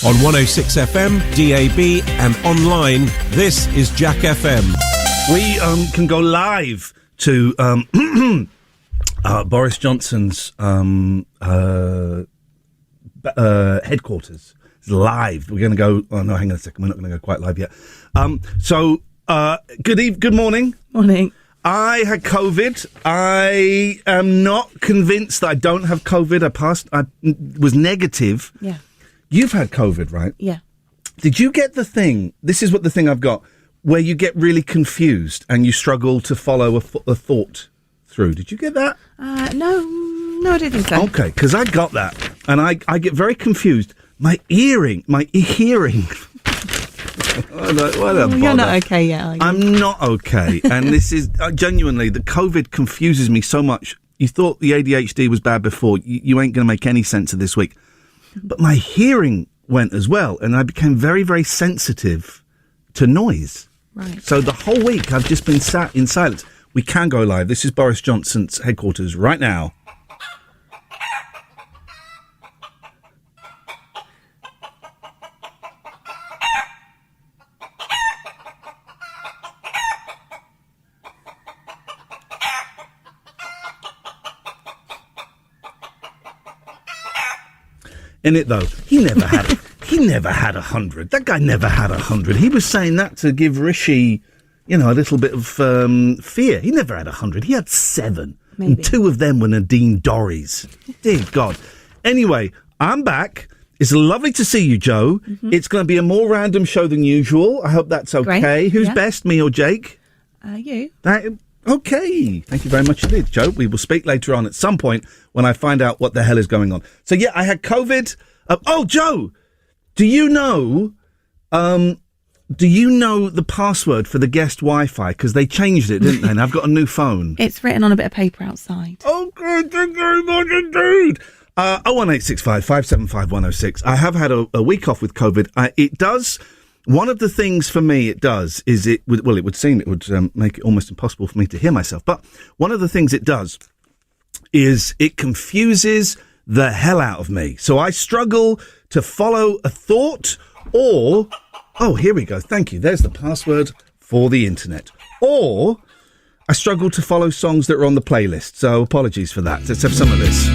On 106 FM, DAB and online, this is Jack FM. We can go live to Boris Johnson's headquarters. It's live. We're going to go... Oh, no, hang on a second. We're not going to go quite live yet. Good morning. Morning. I had COVID. I am not convinced that I don't have COVID. I was negative. Yeah. You've had COVID, right? Yeah. Did you get the thing, this is what the thing I've got, where you get really confused and you struggle to follow a thought through? Did you get that? No, I didn't think so. Okay, because I got that, and I get very confused. My hearing. What a bother. You're not okay yet, are you? I'm not okay, and this is genuinely, the COVID confuses me so much. You thought the ADHD was bad before, you ain't going to make any sense of this week. But my hearing went as well, and I became very, very sensitive to noise. Right. So the whole week I've just been sat in silence. We can go live. This is Boris Johnson's headquarters right now. In it though, he never had 100. That guy never had 100. He was saying that to give Rishi, a little bit of fear. He never had 100. He had 7. Maybe. And 2 of them were Nadine Dorries. Dear God. Anyway, I'm back. It's lovely to see you, Joe. Mm-hmm. It's going to be a more random show than usual. I hope that's okay. Great. Who's Yeah. best, me or Jake? You. Okay. Thank you very much indeed, Joe. We will speak later on at some point when I find out what the hell is going on. So, yeah, I had COVID. Joe, do you know the password for the guest Wi-Fi? Because they changed it, didn't they? And I've got a new phone. It's written on a bit of paper outside. Okay, thank you very much indeed. 01865 575 106. I have had a week off with COVID. It does... One of the things for me it does is it would make it almost impossible for me to hear myself. But one of the things it does is it confuses the hell out of me. So I struggle to follow a thought or... Oh, here we go. Thank you. There's the password for the internet. Or I struggle to follow songs that are on the playlist. So apologies for that. Let's have some of this.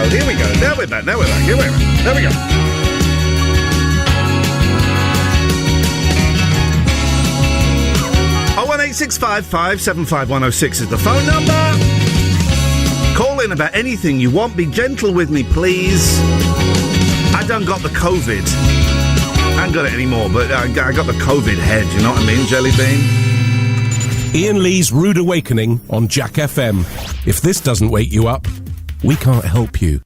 Here we go. Now we're back. Here we are. There we go. 01865 575 106 is the phone number. Call in about anything you want. Be gentle with me, please. I done got the COVID. I ain't got it anymore, but I got the COVID head, you know what I mean, Jelly Bean? Ian Lee's Rude Awakening on Jack FM. If this doesn't wake you up, we can't help you.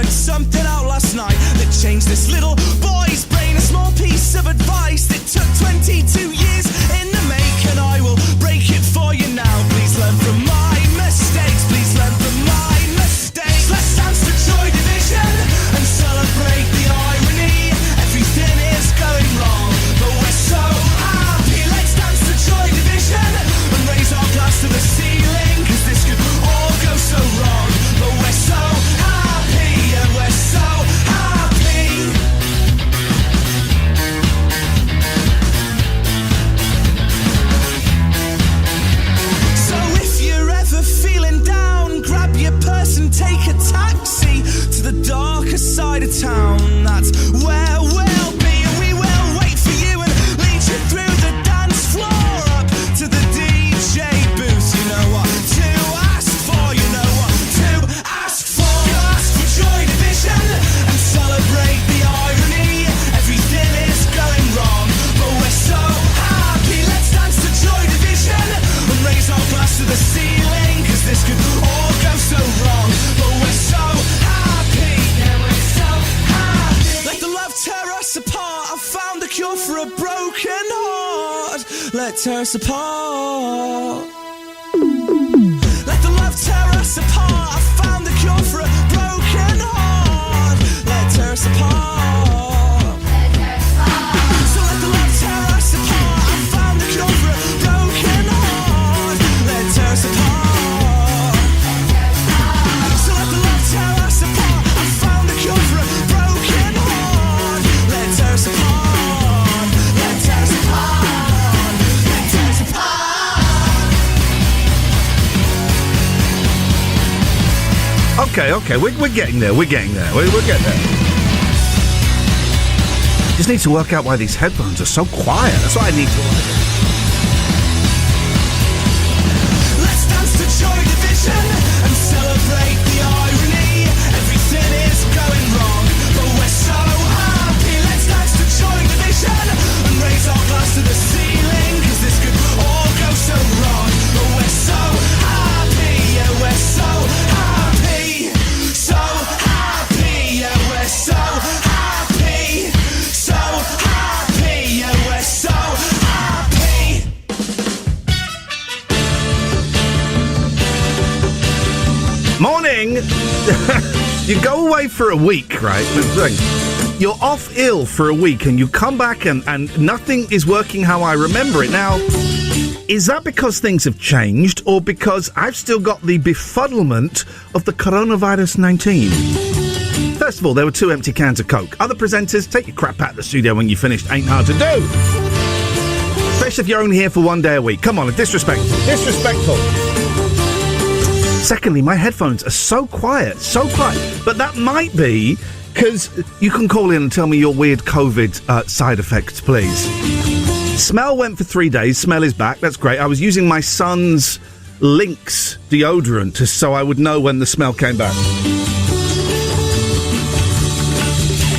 Something out last night that changed this little boy's brain. A small piece of advice that took 22 years in the making. I will break it for you now. Please learn from my mistakes. Please learn from my mistakes. Let's dance to Joy Division and celebrate the irony. Everything is going wrong, but we're so happy. Let's dance to Joy Division and raise our glass to the ceiling, 'cause this could all go so wrong, but we're so happy. We're so happy. So if you're ever feeling down, grab your purse and take a taxi to the darker side of town. That's where we'll be, and we will wait for you and lead you through the dance floor up to the DJ booth. You know what to ask for, you know what to ask for. You ask for Joy Division and celebrate the irony. Everything is going wrong, but we're so happy. Let's dance to Joy Division and raise our glass to the ceiling, 'cause this could all go so wrong, but we're so happy. Yeah, we're so happy. Let the love tear us apart. I found the cure for a broken heart. Let tear us apart. Let the love tear us apart. I found the cure for a broken heart. Let tear us apart. So let the love tear us apart. I found the cure for a broken heart. Let tear us apart. So let the love tear us apart. I found the cure for a broken heart. Let tear us apart. Let tear us apart. Let tear us apart. Okay, we're getting there. We're getting there. We're getting there. Just need to work out why these headphones are so quiet. That's what I need to work out. Let's dance to Joy Division and celebrate the irony. Everything is going wrong, but we're so happy. Let's dance to Joy Division and raise our glass to the ceiling, 'cause this could all go so wrong, but we're so happy. Yeah, we're so happy. So happy. Yeah, we're so happy. So happy. Yeah, we're so happy. Morning! You go away for a week, right? You're off ill for a week and you come back and nothing is working how I remember it. Now, is that because things have changed or because I've still got the befuddlement of the coronavirus 19? First of all, there were 2 empty cans of Coke. Other presenters, take your crap out of the studio when you finished. Ain't hard to do. Especially if you're only here for 1 day a week. Come on, disrespectful. Disrespectful. Secondly, my headphones are so quiet. But that might be because you can call in and tell me your weird COVID side effects, please. Smell went for 3 days. Smell is back. That's great. I was using my son's Lynx deodorant so I would know when the smell came back.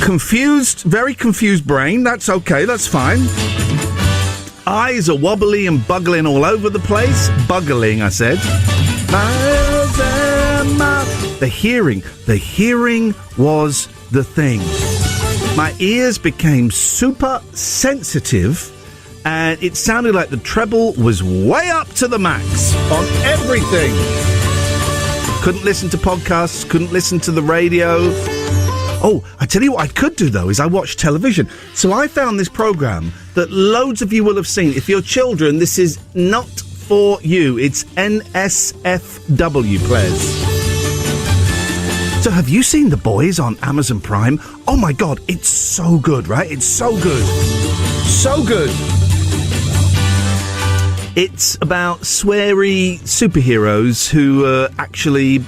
Confused, very confused brain. That's okay. That's fine. Eyes are wobbly and buggling all over the place. Buggling, I said. The hearing was the thing. My ears became super sensitive and it sounded like the treble was way up to the max on everything. Couldn't listen to podcasts, couldn't listen to the radio. Oh, I tell you what I could do, though, is I watch television. So I found this programme that loads of you will have seen. If you're children, this is not for you. It's NSFW, players. So have you seen The Boys on Amazon Prime? Oh my God, it's so good, right? It's so good. So good. It's about sweary superheroes who are actually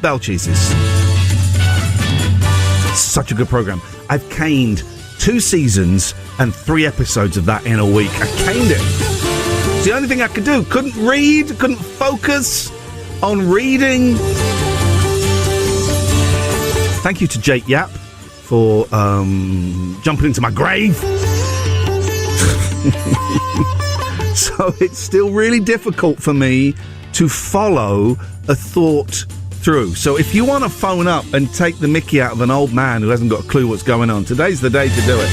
bell cheeses. It's such a good programme. I've caned 2 seasons and 3 episodes of that in a week. I caned it. It's the only thing I could do. Couldn't read, couldn't focus on reading. Thank you to Jake Yap for jumping into my grave. So it's still really difficult for me to follow a thought through. So if you want to phone up and take the mickey out of an old man who hasn't got a clue what's going on, today's the day to do it.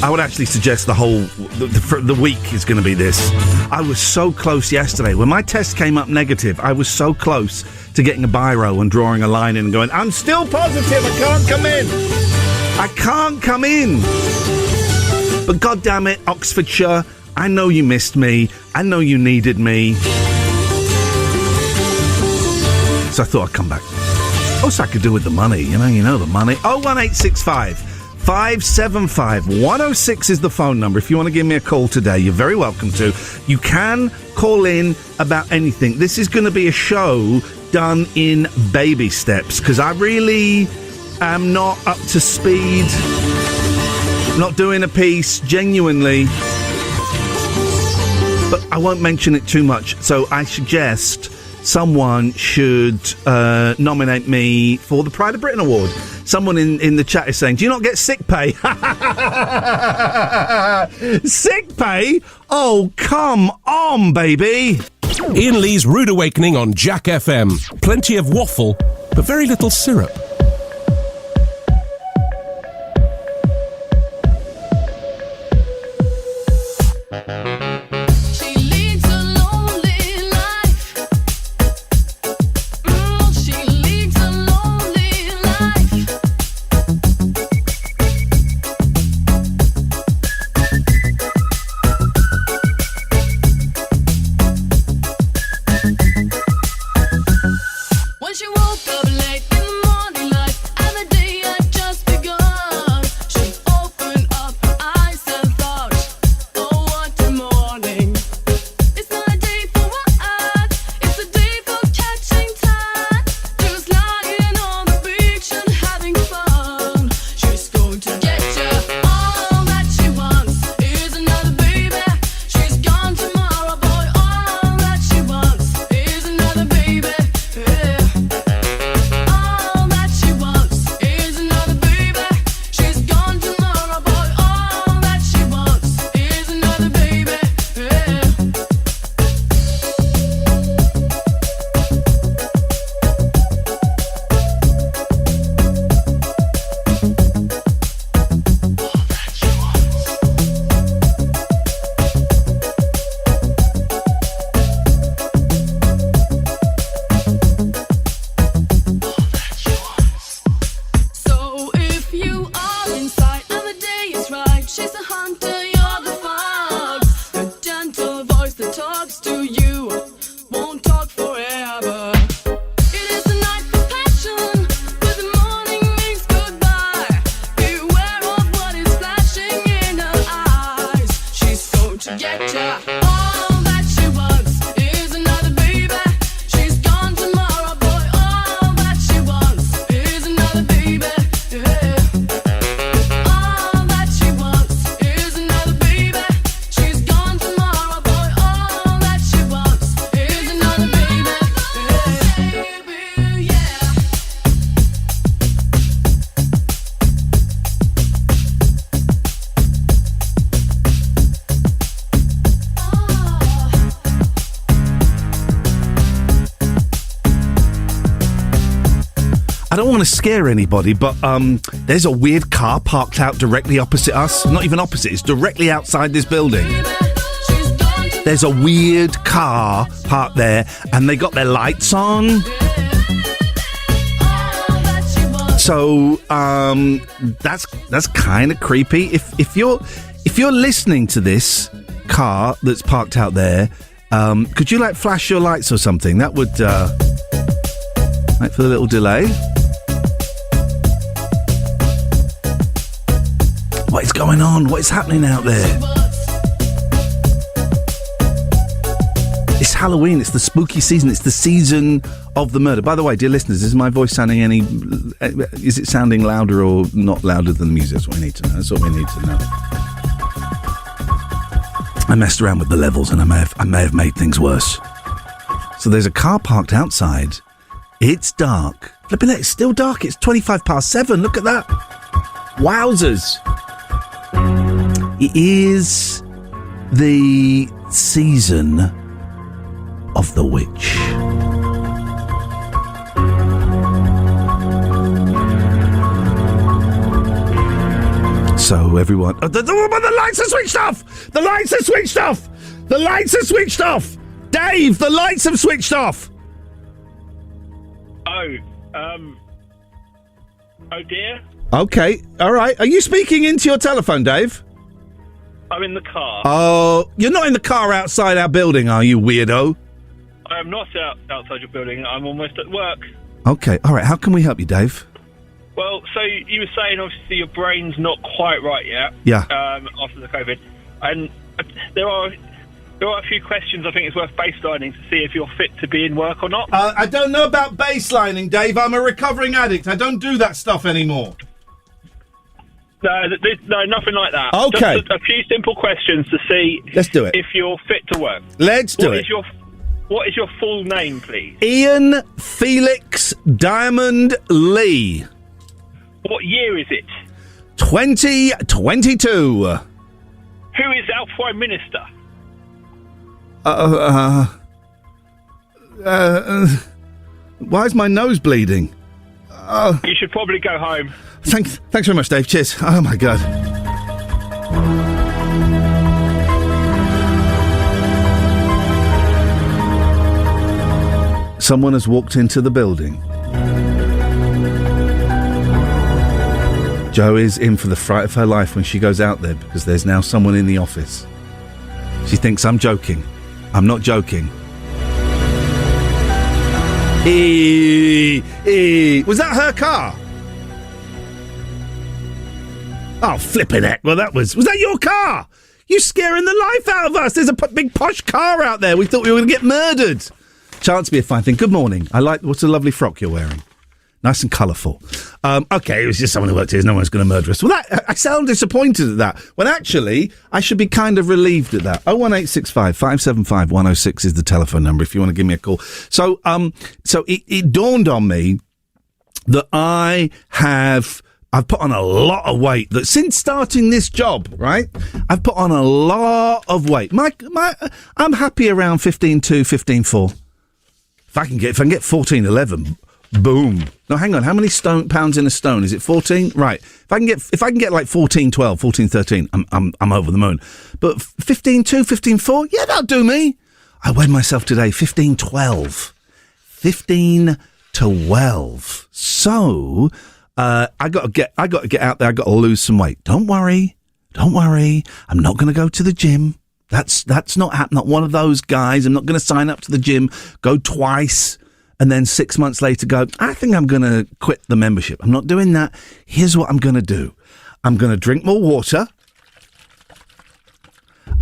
I would actually suggest the week is going to be this. I was so close yesterday. When my test came up negative, I was so close to getting a biro and drawing a line in and going, I'm still positive, I can't come in. I can't come in. But God damn it, Oxfordshire, I know you missed me. I know you needed me. So I thought I'd come back. Also, I could do with the money, you know the money. 01865 575 106 is the phone number. If you want to give me a call today, you're very welcome to. You can call in about anything. This is going to be a show done in baby steps because I really am not up to speed. I'm not doing a piece, genuinely. But I won't mention it too much. So I suggest someone should nominate me for the Pride of Britain Award. Someone in the chat is saying, do you not get sick pay? Sick pay? Oh, come on, baby. Iain Lee's Rude Awakening on Jack FM. Plenty of waffle, but very little syrup. I don't want to scare anybody, but there's a weird car parked out directly opposite us. Not even opposite, it's directly outside this building. There's a weird car parked there, and they got their lights on. So that's kind of creepy. If you're listening to this car that's parked out there, could you flash your lights or something? That would wait for the little delay. What is going on? What is happening out there? It's Halloween. It's the spooky season. It's the season of the murder. By the way, dear listeners, is my voice sounding is it sounding louder or not louder than the music? That's what we need to know. That's what we need to know. I messed around with the levels and I may have made things worse. So there's a car parked outside. It's dark. Flipping it, it's still dark. It's 7:25. Look at that. Wowzers. It is the season of the witch. So everyone, the lights are switched off. The lights are switched off. The lights are switched off. Dave, the lights have switched off. Oh dear. Okay, all right. Are you speaking into your telephone, Dave? I'm in the car. Oh, you're not in the car outside our building, are you, weirdo? I am not outside your building. I'm almost at work. Okay, all right. How can we help you, Dave? Well, so you were saying obviously your brain's not quite right yet. Yeah. After the COVID, and there are a few questions I think it's worth baselining to see if you're fit to be in work or not. I don't know about baselining, Dave. I'm a recovering addict. I don't do that stuff anymore. No, nothing like that. Okay. Just a few simple questions to see. Let's do it. If you're fit to work. Let's do it. What is your full name, please? Iain Felix Diamond Lee. What year is it? 2022. Who is our Prime Minister? Why is my nose bleeding? You should probably go home. Thanks very much, Dave. Cheers. Oh, my God. Someone has walked into the building. Jo is in for the fright of her life when she goes out there because there's now someone in the office. She thinks I'm joking. I'm not joking. Was that her car? Oh, flipping heck. Well, was that your car? You scaring the life out of us. There's a big posh car out there. We thought we were going to get murdered. Chance be a fine thing. Good morning. What's a lovely frock you're wearing? Nice and colourful. Okay, it was just someone who worked here. No one's going to murder us. Well, I sound disappointed at that. When actually, I should be kind of relieved at that. 01865 575 106 is the telephone number if you want to give me a call. So it dawned on me that I've put on a lot of weight. That since starting this job, right? I've put on a lot of weight. I'm happy around 15.2, 15.4. If I can get 14.11, boom. No, hang on. How many pounds in a stone? Is it 14? Right. If I can get like 14.12, 14.13, I'm over the moon. But 15.2, 15.4, yeah, that'll do me. I weighed myself today, 15.12. 15.12. So I got to get out there. I got to lose some weight. Don't worry. I'm not going to go to the gym. That's not happening. Not one of those guys. I'm not going to sign up to the gym, go twice, and then 6 months later go, I think I'm going to quit the membership. I'm not doing that. Here's what I'm going to do. I'm going to drink more water.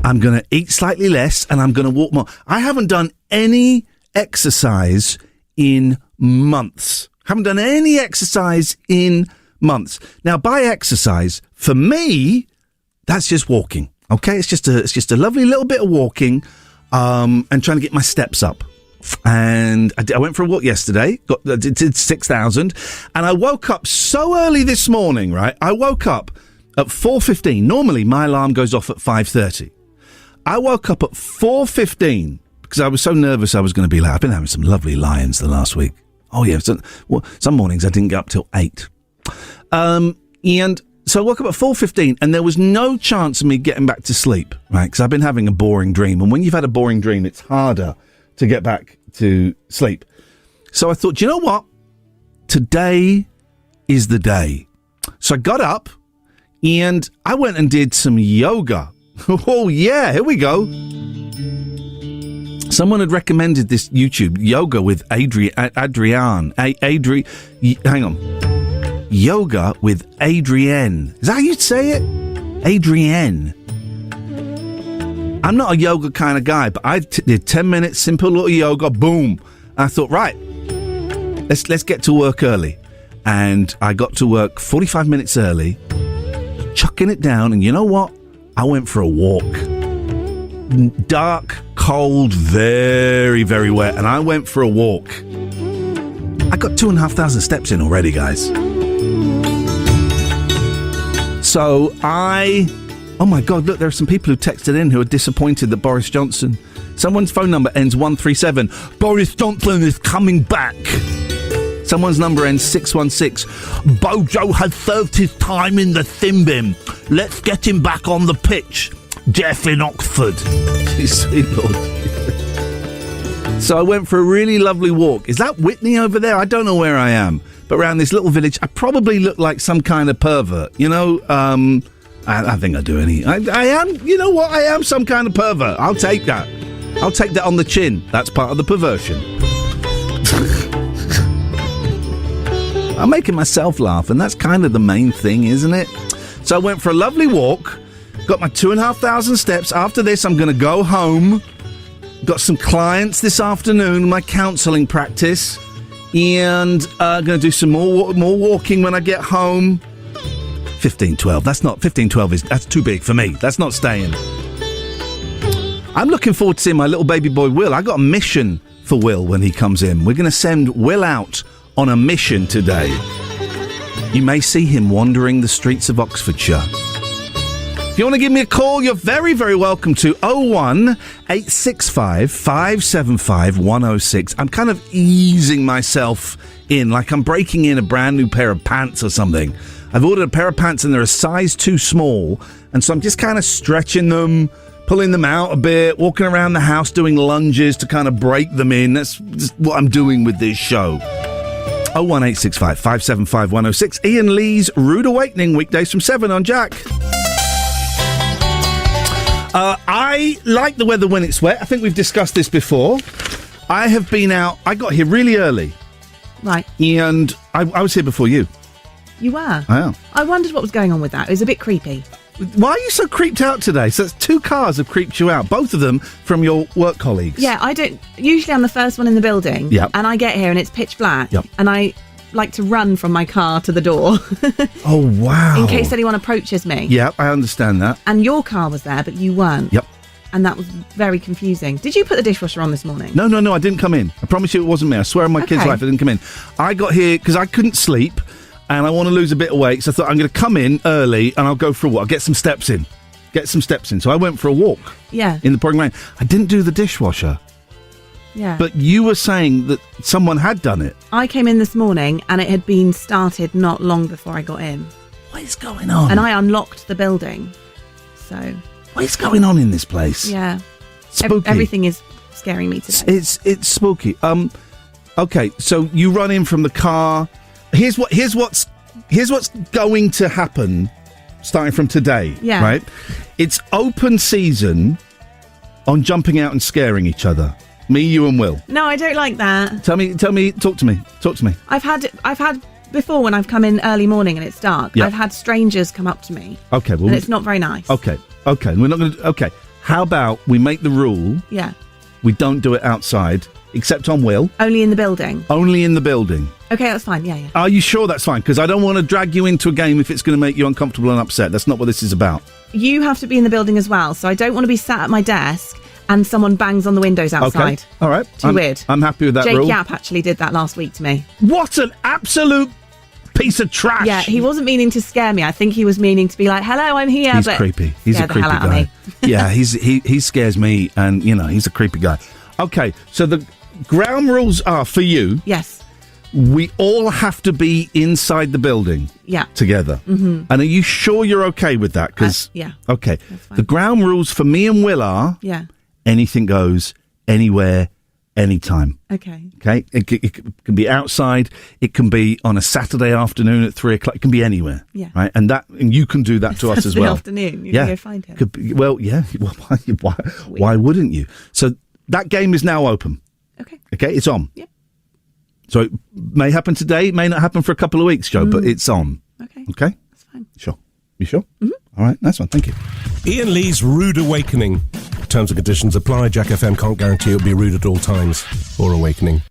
I'm going to eat slightly less, and I'm going to walk more. I haven't done any exercise in months. Haven't done any exercise in months. Now, by exercise, for me, that's just walking. Okay, it's just a lovely little bit of walking, and trying to get my steps up. And I went for a walk yesterday. Did 6,000, and I woke up so early this morning. Right, I woke up at 4:15. Normally, my alarm goes off at 5:30. I woke up at 4:15 because I was so nervous I was going to be late. I've been having some lovely lie-ins the last week. Oh yeah, some mornings I didn't get up till 8. And so I woke up at 4:15 and there was no chance of me getting back to sleep, right? Because I've been having a boring dream. And when you've had a boring dream, it's harder to get back to sleep. So I thought, do you know what? Today is the day. So I got up and I went and did some yoga. Oh, yeah, here we go. Someone had recommended this YouTube, yoga with Adrian. Hang on. Yoga with Adrienne. Is that how you'd say it? Adrienne. I'm not a yoga kind of guy, but I did 10 minutes, simple little yoga, boom. I thought, right, let's get to work early. And I got to work 45 minutes early, chucking it down, and you know what? I went for a walk. Dark, cold, very, very wet, and I went for a walk. I got 2,500 steps in already, guys. So oh my God, look, there are some people who texted in who are disappointed that Boris Johnson, someone's phone number ends 137. Boris Johnson is coming back. Someone's number ends 616. Bojo has served his time in the sin bin. Let's get him back on the pitch. Jeff in Oxford. Sweet Lord. So I went for a really lovely walk. Is that Whitney over there? I don't know where I am. But around this little village, I probably look like some kind of pervert. You know, I think I do I am, you know what? I am some kind of pervert. I'll take that. I'll take that on the chin. That's part of the perversion. I'm making myself laugh, and that's kind of the main thing, isn't it? So I went for a lovely walk, got my 2,500 steps. After this, I'm going to go home. Got some clients this afternoon, my counselling practice, and going to do some more walking when I get home. 1512. That's 1512 that's too big for me. That's not staying. I'm looking forward to seeing my little baby boy Will. I got a mission for Will when he comes in. We're going to send Will out on a mission today. You may see him wandering the streets of Oxfordshire. If you want to give me a call, you're very, very welcome to 01865 575 106. I'm kind of easing myself in, like I'm breaking in a brand new pair of pants or something. I've ordered a pair of pants and they're a size too small, and so I'm just kind of stretching them, pulling them out a bit, walking around the house doing lunges to kind of break them in. That's just what I'm doing with this show. 01865 575 106. Iain Lee's Rude Awakening, weekdays from 7 on Jack. I like the weather when it's wet. I think we've discussed this before. I have been out. I got here really early. Right. And I was here before you. You were? I am. I wondered what was going on with that. It was a bit creepy. Why are you so creeped out today? So it's 2 cars have creeped you out, both of them from your work colleagues. Yeah, I don't. Usually I'm the first one in the building. Yep. And I get here and it's pitch black. Yep. And I like to run from my car to the door. Oh, wow. In case anyone approaches me. Yep, I understand that. And your car was there, but you weren't. Yep. And that was very confusing. Did you put the dishwasher on this morning? No, I didn't come in. I promise you it wasn't me. I swear on my kid's life I didn't come in. I got here because I couldn't sleep and I want to lose a bit of weight, so I thought I'm going to come in early and I'll go for a walk. I'll get some steps in. So I went for a walk. Yeah. In the pouring rain. I didn't do the dishwasher. Yeah. But you were saying that someone had done it. I came in this morning and it had been started not long before I got in. What is going on? And I unlocked the building. So... what is going on in this place? Yeah. Spooky. Everything is scaring me today. It's spooky. Okay, so you run in from the car. Here's what's going to happen starting from today. Yeah. Right? It's open season on jumping out and scaring each other. Me, you and Will. No, I don't like that. Talk to me. I've had before when I've come in early morning and it's dark. Yeah. I've had strangers come up to me. Okay, well, and it's not very nice. Okay. We're not going to. Okay. How about we make the rule? Yeah. We don't do it outside, except on Will. Only in the building. Only in the building. Okay, that's fine. Yeah. Are you sure that's fine? Because I don't want to drag you into a game if it's going to make you uncomfortable and upset. That's not what this is about. You have to be in the building as well, so I don't want to be sat at my desk and someone bangs on the windows outside. Okay. All right. Too weird. I'm happy with that Jake rule. Yap actually did that last week to me. What an absolute piece of trash. Yeah, he wasn't meaning to scare me. I think he was meaning to be like, hello, I'm here. He's but creepy. He's a creepy guy. Yeah, he scares me, and, he's a creepy guy. Okay, so the ground rules are for you. Yes. We all have to be inside the building. Yeah. Together. Mm-hmm. And are you sure you're okay with that? Because yeah. Okay. The ground rules for me and Will are... Yeah. anything goes, anywhere, any time. Okay. Okay? It can be outside. It can be on a Saturday afternoon at 3 o'clock. It can be anywhere. Yeah. Right? And you can do that to us as Saturday well. afternoon. You can go find him. Could be, well, yeah. Well, why wouldn't you? So that game is now open. Okay. Okay? It's on. Yep. So it may happen today. It may not happen for a couple of weeks, Joe, but it's on. Okay. Okay? That's fine. Sure. You sure? Mm-hmm. All right. Nice one. Thank you. Ian Lee's Rude Awakening. Terms and conditions apply. Jack FM can't guarantee it'll be rude at all times or awakening.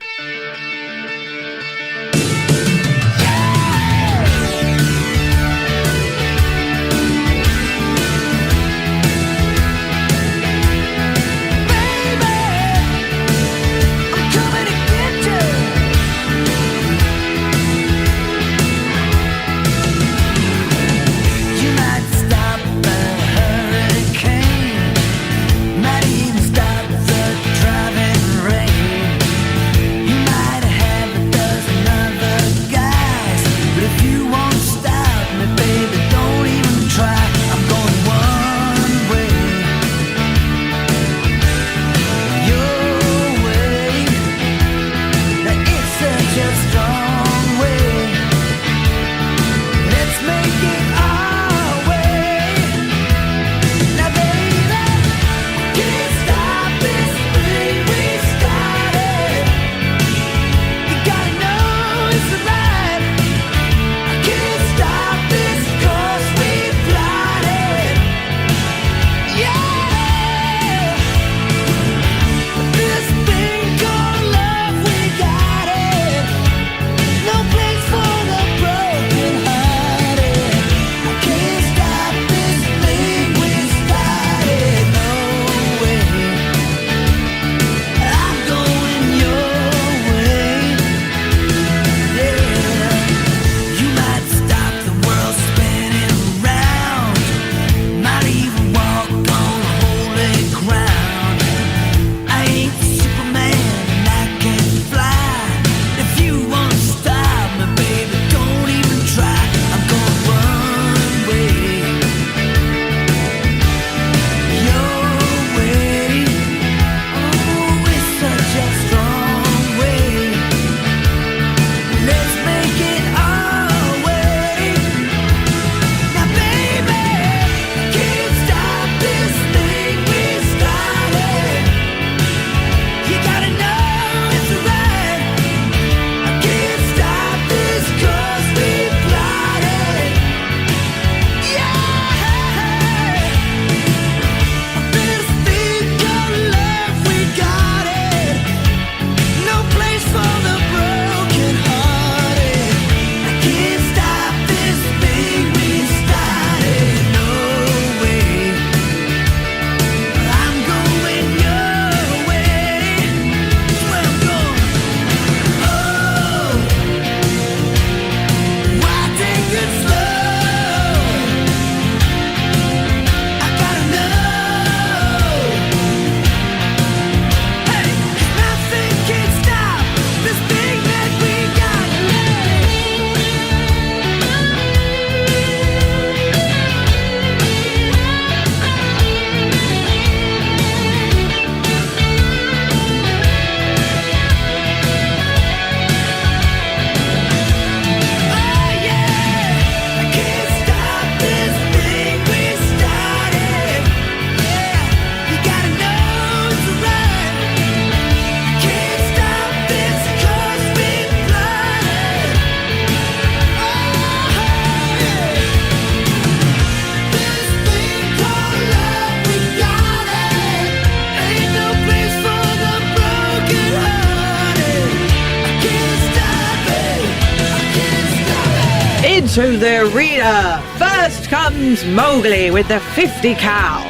To the arena. First comes Mowgli with the 50 cal.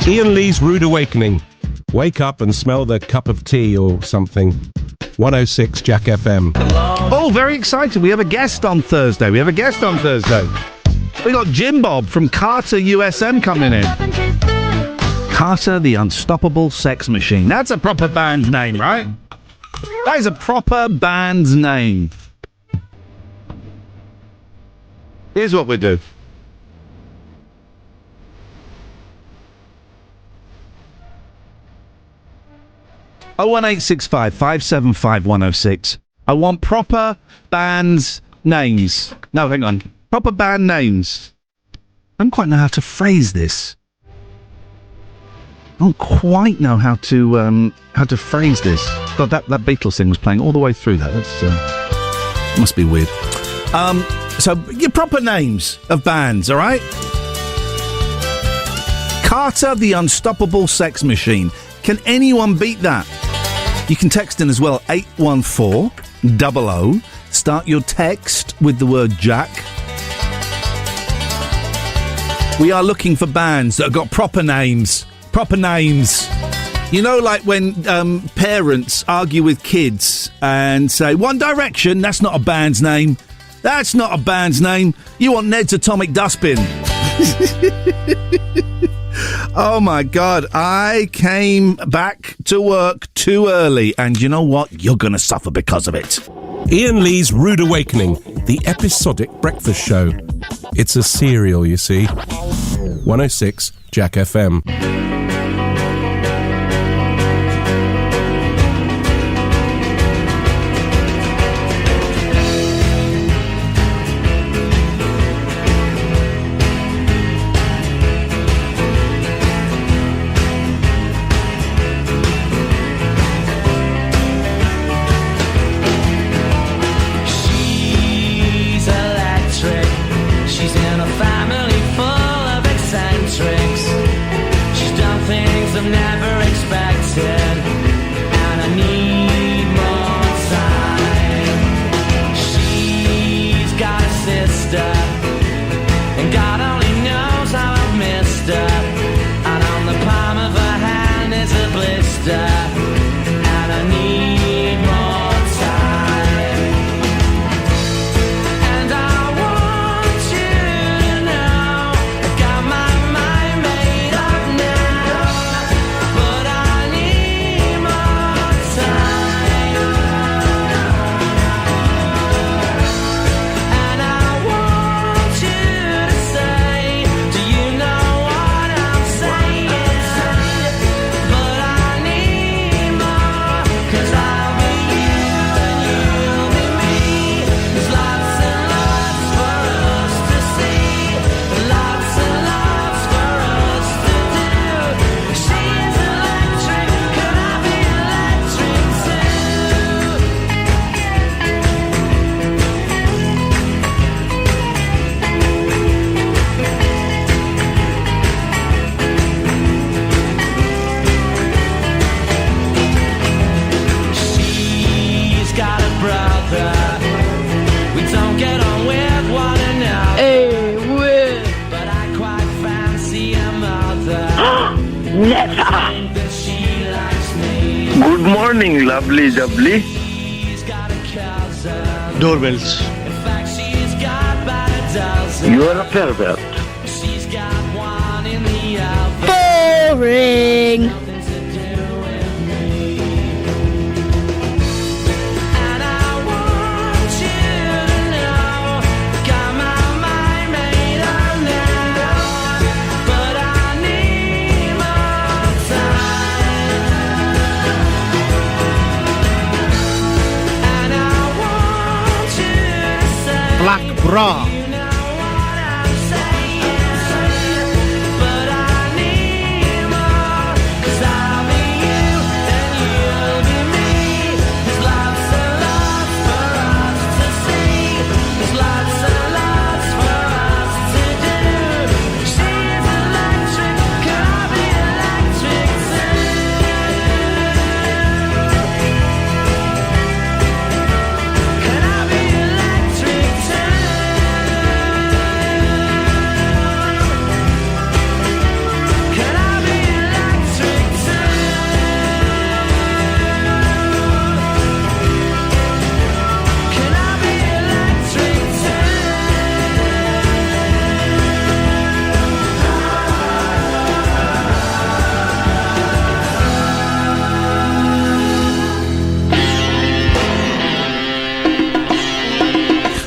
Ian Lee's Rude Awakening. Wake up and smell the cup of tea or something. 106 Jack FM. Oh, very excited. We have a guest on Thursday. We got Jim Bob from Carter USM coming in. Carter the Unstoppable Sex Machine. That's a proper band name, right? That is a proper band's name. Here's what we do. Oh, 01865 575 106. I want proper bands' names. No, hang on. Proper band names. I don't quite know how to phrase this. I don't quite know how to phrase this. God, that Beatles thing was playing all the way through that. That's must be weird. So your proper names of bands, all right? Carter the Unstoppable Sex Machine. Can anyone beat that? You can text in as well, 81400. Start your text with the word Jack. We are looking for bands that have got proper names. Proper names. You know, like when parents argue with kids and say, One Direction, that's not a band's name. That's not a band's name. You want Ned's Atomic Dustbin. Oh my God, I came back to work too early, and you know what? You're going to suffer because of it. Iain Lee's Rude Awakening, the episodic breakfast show. It's a serial, you see. 106 Jack FM. Good morning, lovely jubbly. Doorbells. You are a pervert. Boring. Black bra.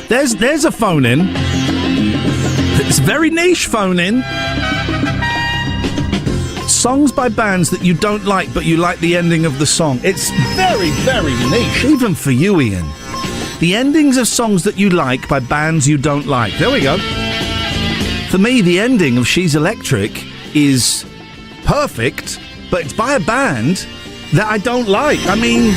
There's a phone-in. It's very niche phone-in. Songs by bands that you don't like, but you like the ending of the song. It's very, very niche, even for you, Ian. The endings of songs that you like by bands you don't like. There we go. For me, the ending of She's Electric is perfect, but it's by a band that I don't like. I mean,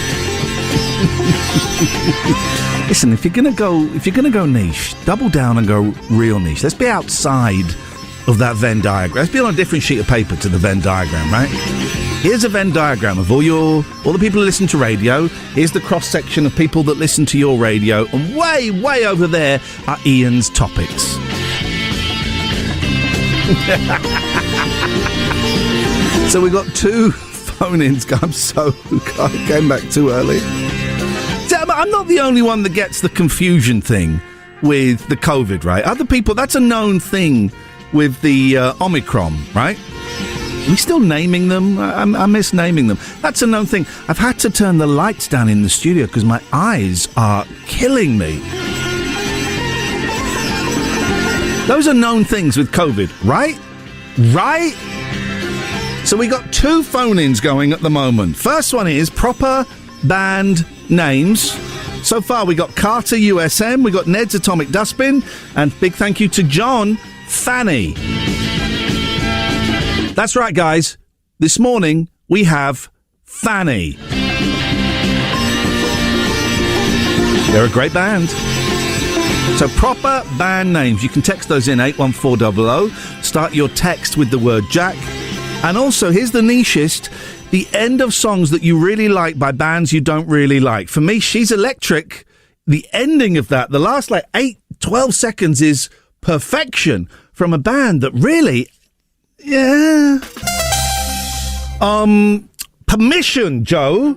listen, if you're gonna go niche, double down and go real niche. Let's be outside of that Venn diagram. Let's be on a different sheet of paper to the Venn diagram, right? Here's a Venn diagram of all the people who listen to radio. Here's the cross section of people that listen to your radio, and way, way over there are Ian's topics. So we got 2 phone-ins. I came back too early. I'm not the only one that gets the confusion thing with the COVID, right? Other people, that's a known thing with the Omicron, right? Are we still naming them? I miss naming them. That's a known thing. I've had to turn the lights down in the studio because my eyes are killing me. Those are known things with COVID, right? Right? So we got 2 phone-ins going at the moment. First one is proper band names. So far we got Carter USM, we got Ned's Atomic Dustbin, and big thank you to John Fanny. That's right, guys. This morning we have Fanny. They're a great band. So proper band names. You can text those in 81400. Start your text with the word Jack. And also, here's the nichest. The end of songs that you really like by bands you don't really like. For me, She's Electric, the ending of that, the last 12 seconds is perfection from a band that really, Permission, Joe.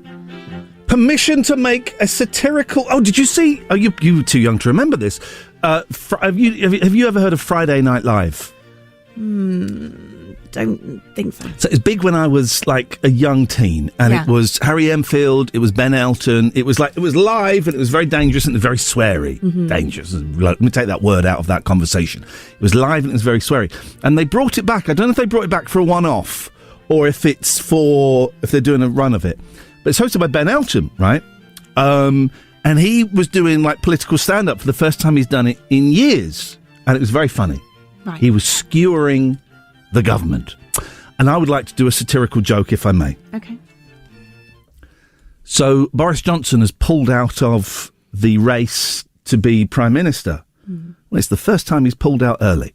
Permission to make a satirical... Oh, did you see... Oh, you were too young to remember this. Have you ever heard of Friday Night Live? Don't think so. So it was big when I was like a young teen, and it was Harry Enfield, it was Ben Elton, it was live, and it was very dangerous and very sweary. Mm-hmm. Dangerous. Let me take that word out of that conversation. It was live and it was very sweary. And they brought it back. I don't know if they brought it back for a one-off or if they're doing a run of it. But it's hosted by Ben Elton, right? And he was doing political stand-up for the first time he's done it in years. And it was very funny. Right. He was skewering the government. And I would like to do a satirical joke, if I may. Okay. So Boris Johnson has pulled out of the race to be Prime Minister. Mm. Well, it's the first time he's pulled out early.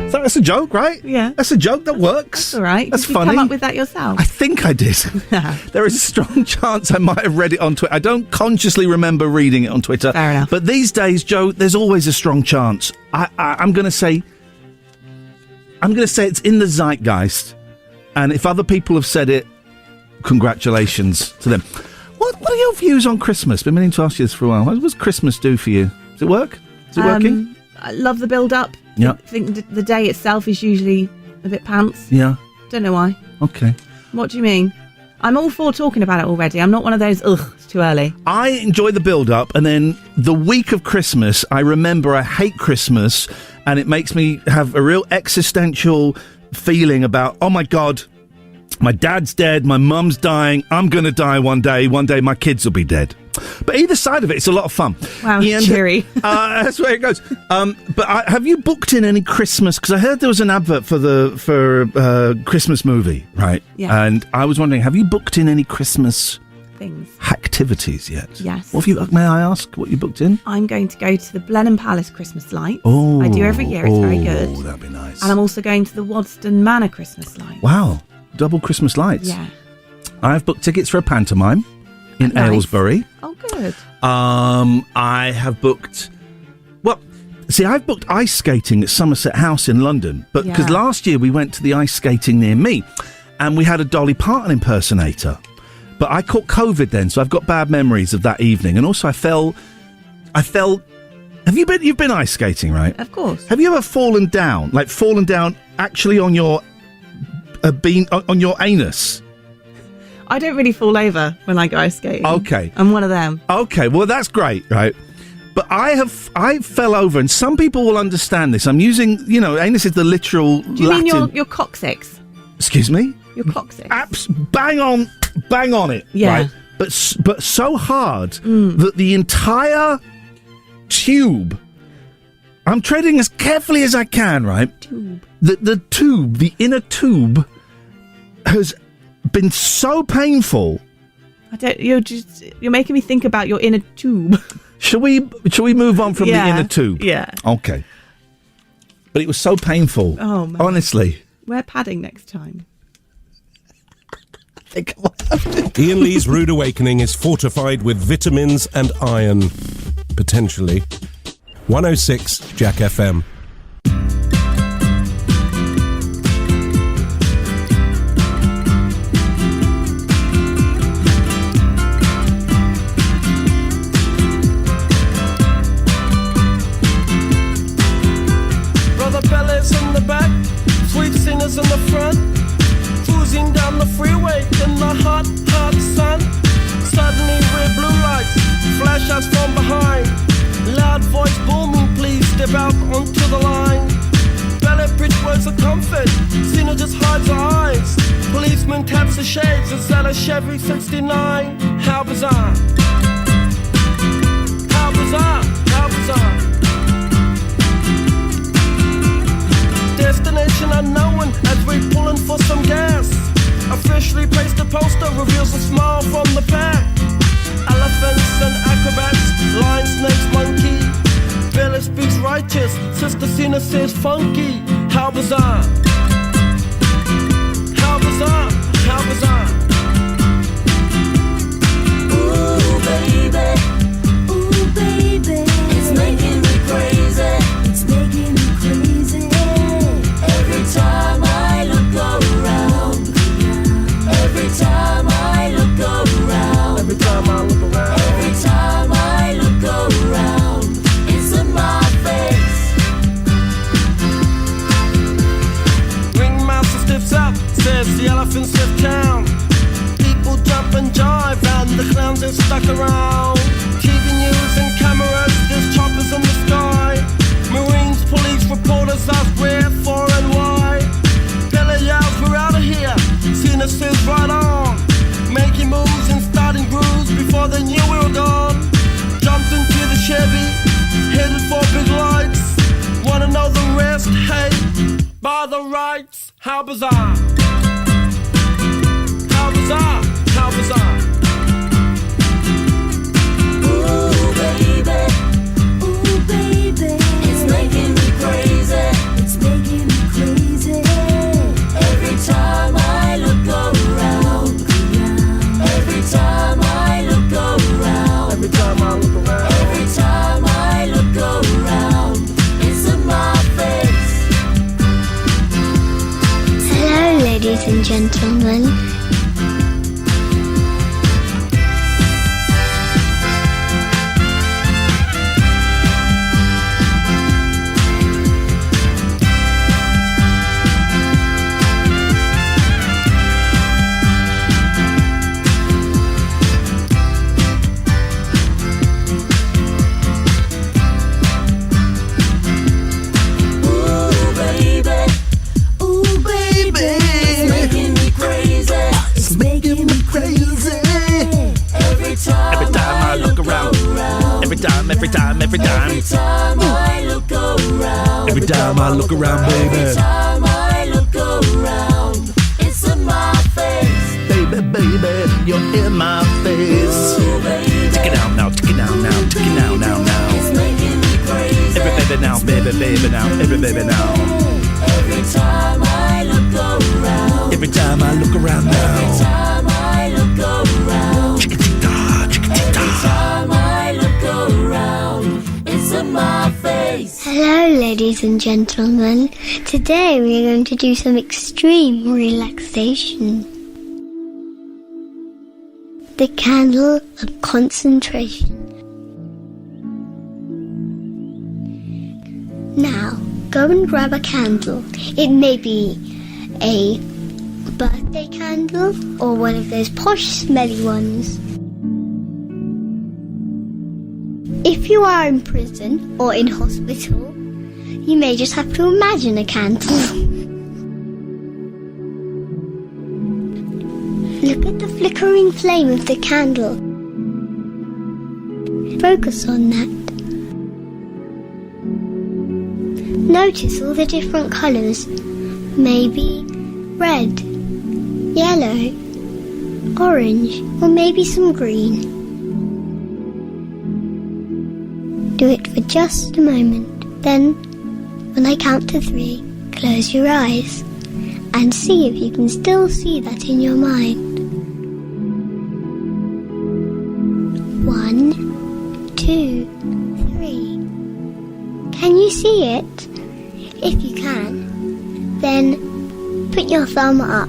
So that's a joke, right? Yeah. That's a joke that works. That's all right. That's did funny. You come up with that yourself? I think I did. There is a strong chance I might have read it on Twitter. I don't consciously remember reading it on Twitter. Fair enough. But these days, Joe, there's always a strong chance. I'm going to say it's in the zeitgeist. And if other people have said it, congratulations to them. What are your views on Christmas? Been meaning to ask you this for a while. What does Christmas do for you? Does it work? Is it working? I love the build-up. Yeah. I think the day itself is usually a bit pants. Yeah. Don't know why. Okay. What do you mean? I'm all for talking about it already. I'm not one of those, it's too early. I enjoy the build-up, and then the week of Christmas, I remember I hate Christmas, and it makes me have a real existential feeling about, oh my God, my dad's dead, my mum's dying, I'm going to die one day my kids will be dead. But either side of it, it's a lot of fun. Wow, cheery. That's where it goes. But have you booked in any Christmas? Because I heard there was an advert for Christmas movie, right? Yeah. And I was wondering, have you booked in any Christmas things, activities yet? Yes. What have you? May I ask what you booked in? I'm going to go to the Blenheim Palace Christmas lights. Oh, I do every year. It's very good. Oh, that'd be nice. And I'm also going to the Wadston Manor Christmas lights. Wow, double Christmas lights. Yeah. I've booked tickets for a pantomime in Aylesbury. Oh, good. I have booked... Well, see, I've booked ice skating at Somerset House in London, but because last year we went to the ice skating near me, and we had a Dolly Parton impersonator. But I caught COVID then, so I've got bad memories of that evening. And also I fell... You've been ice skating, right? Of course. Have you ever fallen down actually on your... on your anus? I don't really fall over when I go ice skating. Okay. I'm one of them. Okay, well, that's great, right? But I fell over, and some people will understand this. I'm using, anus is the literal Do you Latin. mean your coccyx? Excuse me? Your coccyx. Bang on it. Yeah. Right? But so hard that the entire tube, I'm treading as carefully as I can, right? Tube. The tube, the inner tube, has been so painful. You're making me think about your inner tube. Shall we move on from the inner tube? Yeah. Okay. But it was so painful. Oh, man. Honestly. Wear padding next time. I think I might have to. Iain Lee's Rude Awakening is fortified with vitamins and iron. Potentially. 106 Jack FM. Brother Bellas in the back, sweet singers in the front, cruising down the freeway in the hot, hot sun. Suddenly red blue lights flash us from behind. Loud voice booming, please step out onto the line. Ballet bridge words of comfort, Cena just hides her eyes. Policeman taps the shades, is that a Chevy 69? How bizarre. How bizarre, how bizarre. Destination unknown as we pulling for some gas. Officially placed a poster reveals a smile from the pack. Elephants and acrobats, lion, snakes, monkey. Billy speaks righteous, Sister Cena says funky. How bizarre. How bizarre, how bizarre. Ooh baby, it's making me crazy. It's making me crazy. Every time I look around. Every time I look around. Every time I look around. Every time I look around. It's in my face. Ringmaster stiffs up, says the elephants left town. People jump and jive and the clowns are stuck around. TV news and cameras, there's choppers in the sky. Marines, police, reporters ask where, for and why. Billy yells, we're out of here. Cena says right on. Making moves and starting grooves before they knew we were gone. Jumped into the Chevy, headed for big lights. Wanna know the rest? Hey, by the rights. How bizarre. How bizarre. How bizarre. Ooh baby, it's making me crazy. It's making me crazy. Every time I look around. Every time I look around. Every time I look around. Every time I look around. It's in my face. Hello, ladies and gentlemen. Every time I look around. Every time I look around, baby. Every time I look around. It's in my face. Baby, you're in my face. Ooh, baby. Take it down now, take it down now, take it down now. It's making me crazy. Every baby now, baby now, every baby now. Every time I look around. Every time I look around now. Every time I look around. Chickatita, chickatita. Every time I look around. It's in my face. Hello, ladies and gentlemen. Today we are going to do some extreme relaxation. The candle of concentration. Now, go and grab a candle. It may be a birthday candle or one of those posh, smelly ones. If you are in prison or in hospital, you may just have to imagine a candle. Look at the flickering flame of the candle. Focus on that. Notice all the different colours. Maybe red, yellow, orange, or maybe some green. Do it for just a moment. Then, when I count to 3, close your eyes and see if you can still see that in your mind. 1, 2, 3. Can you see it? If you can, then put your thumb up.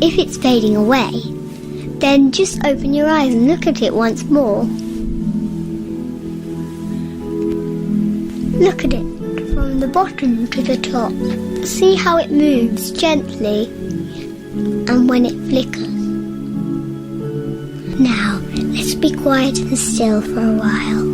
If it's fading away, then just open your eyes and look at it once more. Look at it from the bottom to the top. See how it moves gently and when it flickers. Now, let's be quiet and still for a while.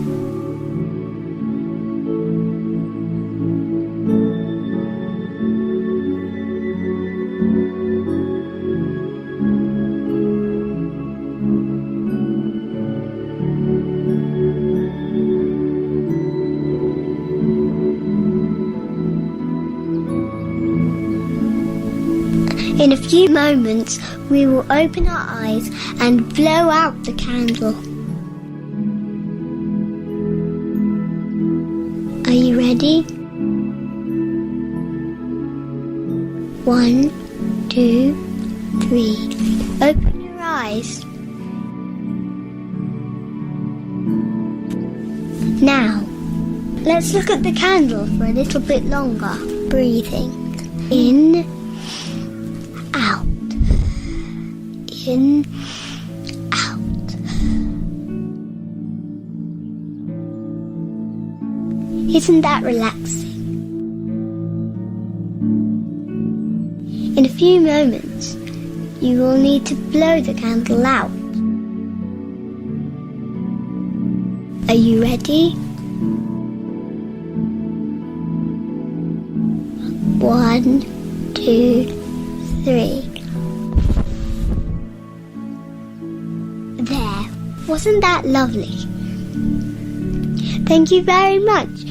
In a few moments, we will open our eyes and blow out the candle. Are you ready? 1, 2, 3. Open your eyes. Now, let's look at the candle for a little bit longer. Breathing in, out, in, out. Isn't that relaxing? In a few moments, you will need to blow the candle out. Are you ready? 1, 2, 3. There. Wasn't that lovely? Thank you very much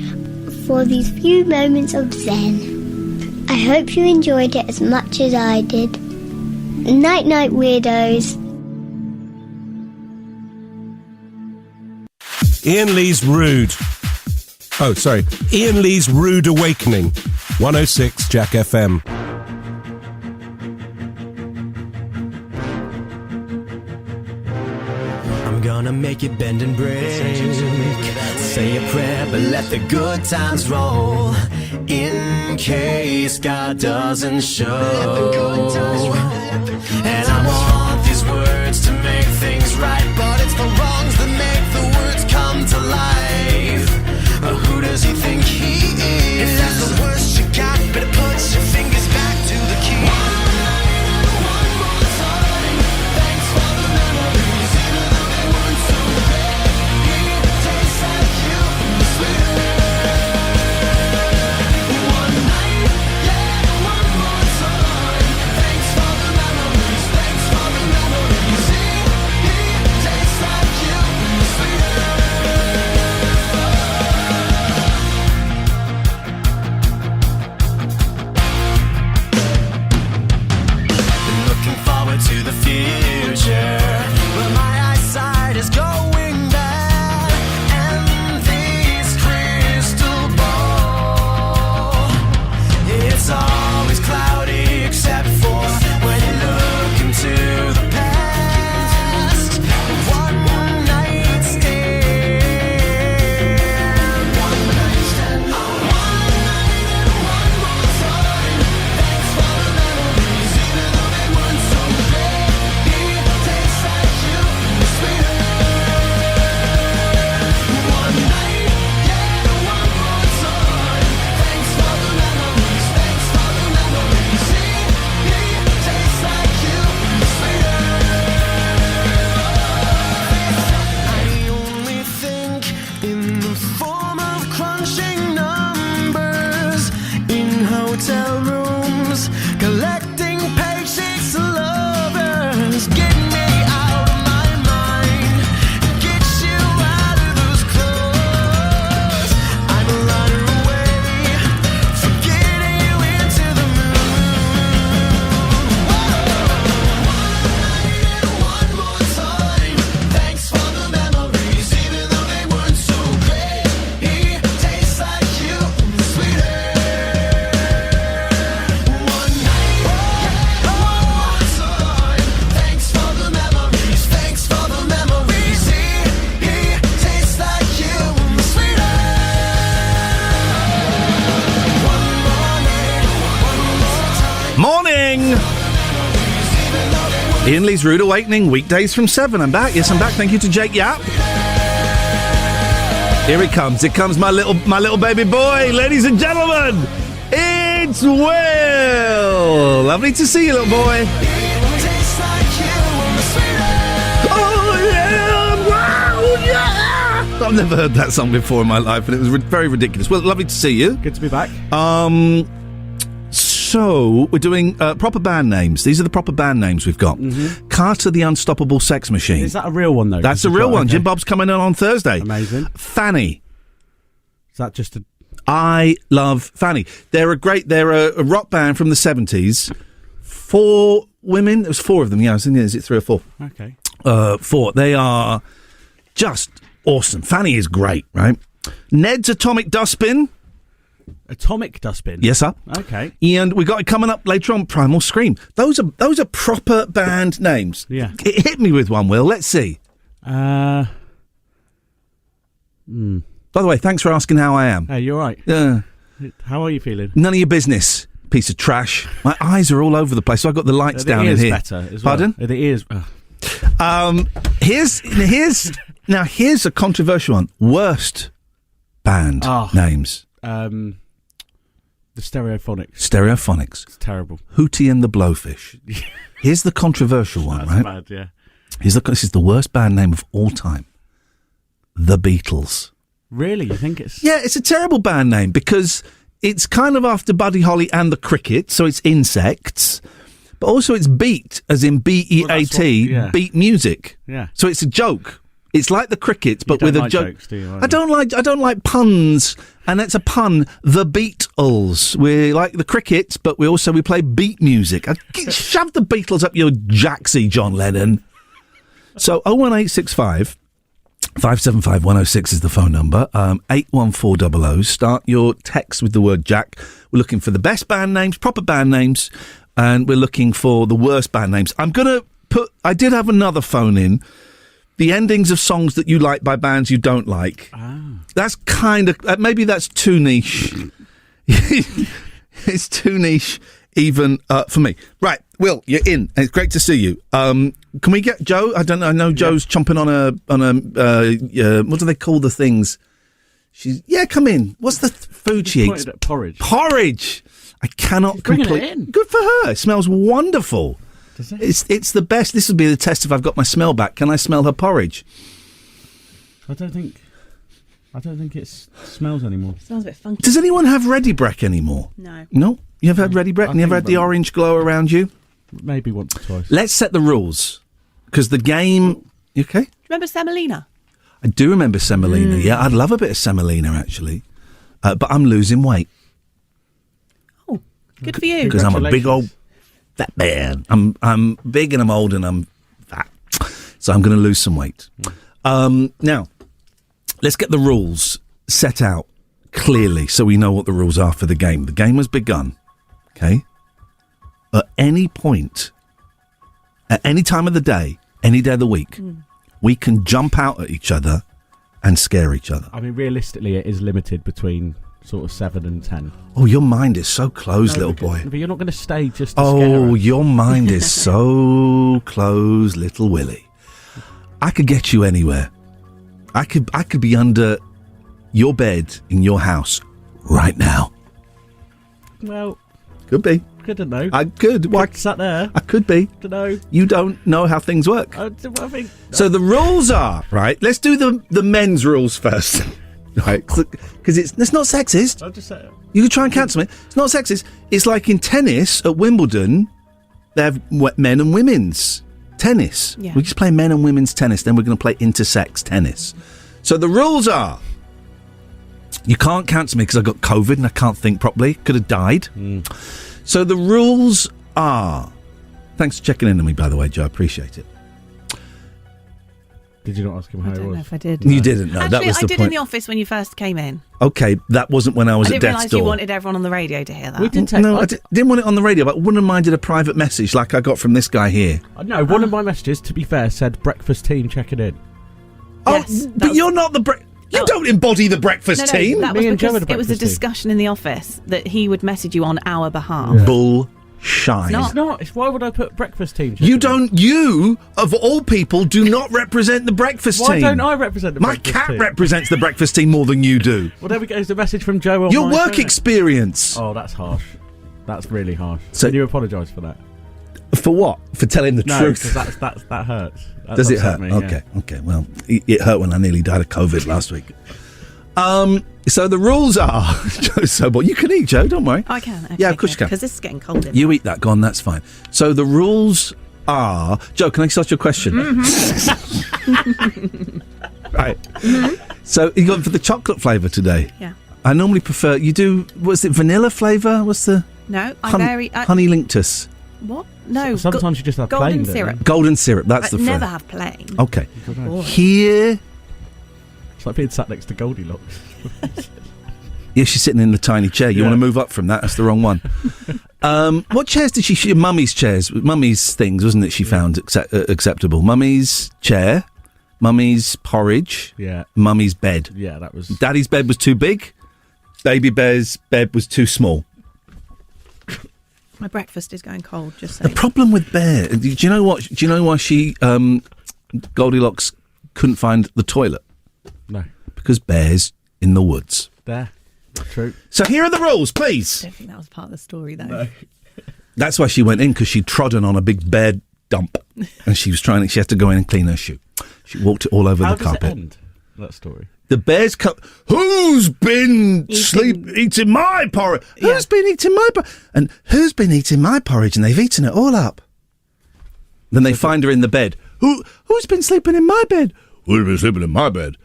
for these few moments of Zen. I hope you enjoyed it as much as I did. Night night, weirdos. Iain Lee's Rude Awakening. 106 Jack FM. I'm gonna make it bend and break. Say a prayer, but let the good times roll. In case God doesn't show. And I want these words to make things right, but it's the wrongs that make the words come to life. Who does he think he is? If that's the worst you got, better put your fingers back to the key. One more time. Thanks for the memories, even though they weren't so bad. It tastes like you, sweet. One night, yeah, one more time. Thanks for the memories, thanks for the memories. It Iain Lee's Rude Awakening, weekdays from 7. I'm back. Yes, I'm back. Thank you to Jake Yap. Here it comes. Here comes my little baby boy. Ladies and gentlemen, it's Will. Lovely to see you, little boy. Oh, yeah. Wow, yeah. I've never heard that song before in my life, and it was very ridiculous. Well, lovely to see you. Good to be back. So, we're doing proper band names. These are the proper band names we've got. Mm-hmm. Carter the Unstoppable Sex Machine. Is that a real one, though? That's a real one. Okay. Jim Bob's coming in on Thursday. Amazing. Fanny. Is that just a... I love Fanny. They're a rock band from the 70s. 4 women. There was 4 of them. Yeah, I was thinking, is it 3 or 4? Okay. 4. They are just awesome. Fanny is great, right? Ned's Atomic Dustbin. Atomic Dustbin? Yes, sir. Okay. And we got it coming up later on, Primal Scream. Those are proper band names. Yeah. Hit me with one, Will. Let's see. By the way, thanks for asking how I am. Hey, you all right? Yeah. How are you feeling? None of your business, piece of trash. My eyes are all over the place, so I've got the lights down in here. Better as well. Pardon? The ears. Here's a controversial one. Worst band names. The Stereophonics. Stereophonics. It's terrible. Hootie and the Blowfish. Here's the controversial one, right? Bad, yeah. This is the worst band name of all time. The Beatles. Really? You think it's... Yeah, it's a terrible band name because it's kind of after Buddy Holly and the Crickets, so it's insects. But also it's beat, as in B-E-A-T, beat music. Yeah. So it's a joke. It's like the Crickets, but with a joke. Jokes, do you? I don't like puns, and it's a pun. The Beatles. We like the Crickets, but we play beat music. Shove the Beatles up your jacksie, John Lennon. So 01865 575 106 is the phone number. 81400. Start your text with the word Jack. We're looking for the best band names, proper band names, and we're looking for the worst band names. I did have another phone in. The endings of songs that you like by bands you don't like. That's kind of... maybe that's too niche. It's too niche even for me. Right, Will, you're in. It's great to see you. Can we get Joe? I don't know. I know Joe's chomping on a what do they call the things? Come in. What's the food she eats? Porridge. Porridge! I cannot complete... it in. Good for her. It smells wonderful. Does it? It's the best. This will be the test if I've got my smell back. Can I smell her porridge? I don't think it smells anymore. Smells a bit funky. Does anyone have Ready Brek anymore? No. No? You ever had Ready Brek and you ever had the orange glow around you? Maybe once or twice. Let's set the rules. Because the game... You okay? Remember Semolina? I do remember Semolina. Yeah, I'd love a bit of Semolina, actually. But I'm losing weight. Oh, good for you. Because I'm a big old fat man. I'm big and I'm old and I'm fat. So I'm going to lose some weight. Now, let's get the rules set out clearly so we know what the rules are for the game. The game has begun, okay? At any point, at any time of the day, any day of the week, we can jump out at each other and scare each other. I mean, realistically, it is limited between sort of 7 and 10. Oh, your mind is so closed, little boy. But you're not going to stay just to scare us. Your mind is so closed, little Willie. I could get you anywhere. I could be under your bed in your house right now. Well, could be. I don't know. I could. Why sat there? I could be. Don't know. You don't know how things work. I think. So the rules are right. Let's do the men's rules first, right? Because it's not sexist. I'll just say it. You can try and cancel it. It's not sexist. It's like in tennis at Wimbledon, they have men and women's tennis. Yeah. We just play men and women's tennis. Then we're going to play intersex tennis. So the rules are: you can't cancel me because I got COVID and I can't think properly. Could have died. So the rules are... Thanks for checking in on me, by the way, Joe. I appreciate it. Did you not ask him how I it don't was? know if I did. You didn't know. Actually, that was the I did point. in the office when you first came in. Okay, that wasn't when I was I at didn't death's realise door. you wanted everyone on the radio to hear that. We did No, I didn't want it on the radio, but I wouldn't have minded a private message like I got from this guy here. No, one of my messages, to be fair, said breakfast team checking in. Yes, but you're not the... You don't embody the breakfast team. That was because it was a discussion in the office that he would message you on our behalf. Yeah. Bullshit. shine. It's not. Why would I put breakfast team? You, of all people, do not represent the breakfast team. Why don't I represent the breakfast team? My cat represents the breakfast team more than you do. Well, there we go. There's a message from Joe on your my work phone. experience. Oh, that's harsh. That's really harsh. So, can you apologise for that? For what? For telling the truth? No, because that hurts. That Does it hurt? Me, okay. Well, it hurt when I nearly died of COVID last week. So the rules are, Joe Sobol, you can eat, Joe, don't worry. I can. Okay, yeah, of course you can. Because this is getting cold. You eat that, go on, that's fine. So the rules are, Joe, can I start your question? Mm-hmm. Right. Mm-hmm. So you're going for the chocolate flavour today? Yeah. I normally prefer, you do, was it vanilla flavour? What's the... No, I Honey Linctus. What? No. Sometimes you just have golden plain syrup. Golden syrup, that's the never flavour. have plain. Okay. Oh. Here... It's like being sat next to Goldilocks. Yeah, she's sitting in the tiny chair. You want to move up from that? That's the wrong one. What chairs did she... Mummy's chairs. Mummy's things, wasn't it, she found acceptable? Mummy's chair, Mummy's porridge, Mummy's bed. Yeah, that was... Daddy's bed was too big. Baby Bear's bed was too small. My breakfast is going cold, just saying. The problem with Bear... Do you know what? Do you know why she... Goldilocks couldn't find the toilet? No. Because Bear's in the woods. There. True. So here are the rules, please. I don't think that was part of the story, though. No. That's why she went in, because she'd trodden on a big bear dump. And she had to go in and clean her shoe. She walked it all over the carpet. How does it end, that story? The bear's who's been eating my porridge? Yeah. Who's been eating my porridge? And who's been eating my porridge? And they've eaten it all up. Then they find her in the bed. Who's been sleeping in my bed? Who's been sleeping in my bed?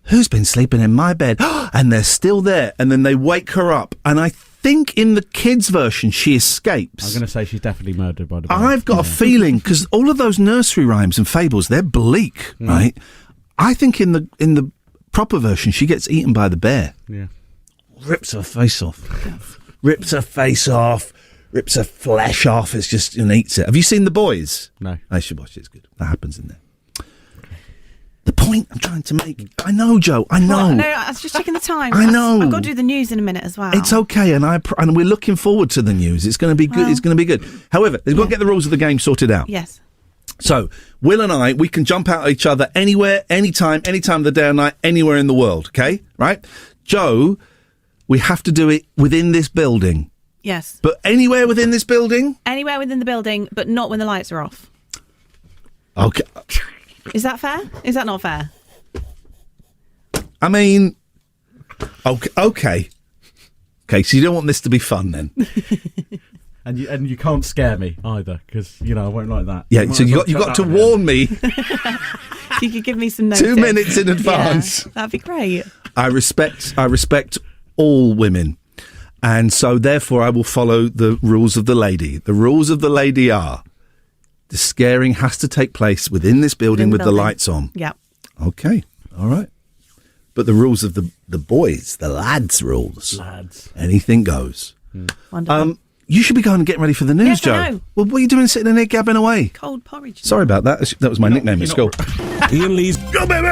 Who's been sleeping in my bed? And they're still there. And then they wake her up. And I think in the kids' version, she escapes. I'm going to say she's definitely murdered by the bear. I've got a feeling, because all of those nursery rhymes and fables, they're bleak, right? I think in the proper version, she gets eaten by the bear. Yeah. Rips her face off. Rips her face off. Rips her flesh off. It's just, and eats it. Have you seen The Boys? No. I should watch it. It's good. That happens in there. The point I'm trying to make. I know, Joe. I know. Well, no, I was just checking the time. I know. I've got to do the news in a minute as well. It's okay, and we're looking forward to the news. It's going to be good. Well, it's going to be good. However, we've got to get the rules of the game sorted out. Yes. So, Will and I, we can jump out at each other anywhere, anytime of the day or night, anywhere in the world. Okay, right? Joe, we have to do it within this building. Yes. But anywhere within this building? Anywhere within the building, but not when the lights are off. Okay. Is that fair? Is that not fair? I mean, okay. Okay, so you don't want this to be fun then? and you can't scare me either, because I won't like that. Yeah, so you got to warn me. You could give me some notice. 2 minutes in advance. Yeah, that'd be great. I respect all women, and so therefore I will follow the rules of the lady. The rules of the lady are: the scaring has to take place within this building with the lights on. Yeah. Okay. All right. But the rules of the boys, the lads' rules. Lads. Anything goes. Wonderful. You should be going and getting ready for the news, Yes, Joe. I know. Well, what are you doing sitting in there gabbing away? Cold porridge. Sorry about that. That was my nickname at school. Iain Lee's Yo, baby!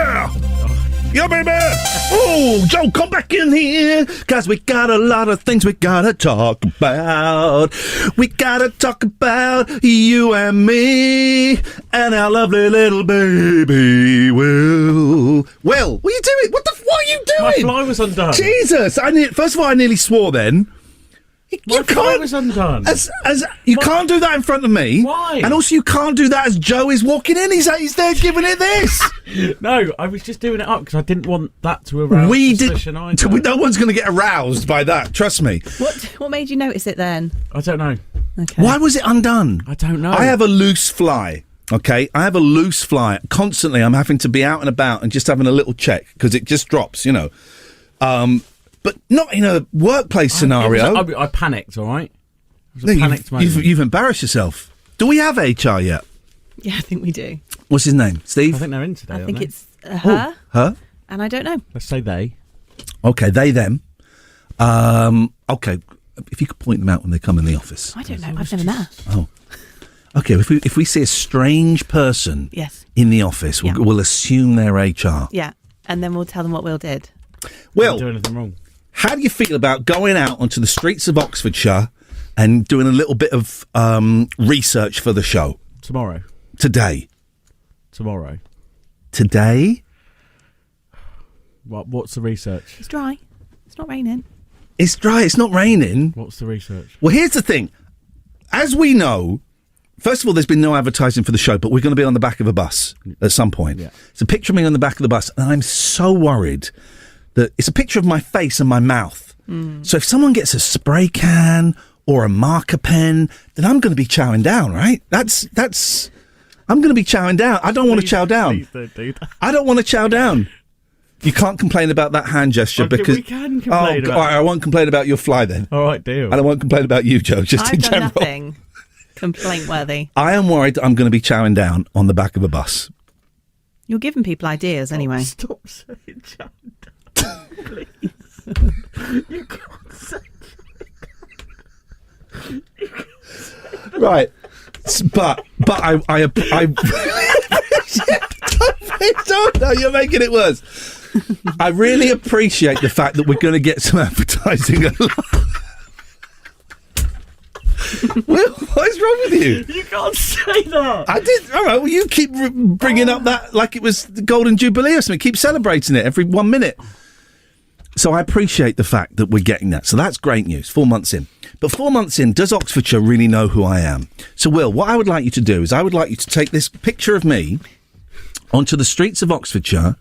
Yo, baby! Oh, Joe, come back in here, 'cause we got a lot of things we gotta talk about. We gotta talk about you and me and our lovely little baby, Will. Will, what are you doing? What are you doing? My fly was undone. Jesus! First of all, I nearly swore then. My fly was undone. You can't do that in front of me. Why? And also, you can't do that as Joe is walking in. He's there giving it this. No, I was just doing it up because I didn't want that to arouse suspicion either. No one's going to get aroused by that. Trust me. What made you notice it then? I don't know. Okay. Why was it undone? I don't know. I have a loose fly. Okay, I have a loose fly. Constantly, I'm having to be out and about and just having a little check because it just drops. But not in a workplace scenario. I panicked, all right? It was a panicked moment. You've embarrassed yourself. Do we have HR yet? Yeah, I think we do. What's his name? Steve? I think they're in today, I think they? it's her. Her? And I don't know. Let's say they. Okay, they, them. Okay, if you could point them out when they come in the office. I don't know. I've never met her. Oh. Okay, if we see a strange person in the office, we'll assume they're HR. Yeah, and then we'll tell them what Will did. Will, didn't do anything wrong. How do you feel about going out onto the streets of Oxfordshire and doing a little bit of research for the show. Tomorrow. Today. Today? What's the research? It's dry. It's not raining. It's dry. It's not raining. What's the research? Well, here's the thing. As we know, first of all, there's been no advertising for the show, but we're going to be on the back of a bus at some point. Yeah. It's a picture of me on the back of the bus, and I'm so worried that it's a picture of my face and my mouth. So if someone gets a spray can or a marker pen, then I'm going to be chowing down, right? I'm going to be chowing down. I don't want to chow down. Please don't do that. I don't want to chow down. You can't complain about that hand gesture because... We can complain about... All right, I won't complain about your fly then. All right, deal. And I won't complain about you, Joe, just in general. I've done nothing complaint-worthy. I am worried that I'm going to be chowing down on the back of a bus. You're giving people ideas anyway. Stop saying chowing down, please. You can't say... Right. But I no, you're making it worse. I really appreciate the fact that we're going to get some advertising. Will, what is wrong with you? You can't say that. I did. All right. Well, you keep bringing up that like it was the Golden Jubilee or something. Keep celebrating it every 1 minute. So I appreciate the fact that we're getting that. So that's great news. 4 months in. But 4 months in, does Oxfordshire really know who I am? So, Will, what I would like you to do is I would like you to take this picture of me onto the streets of Oxfordshire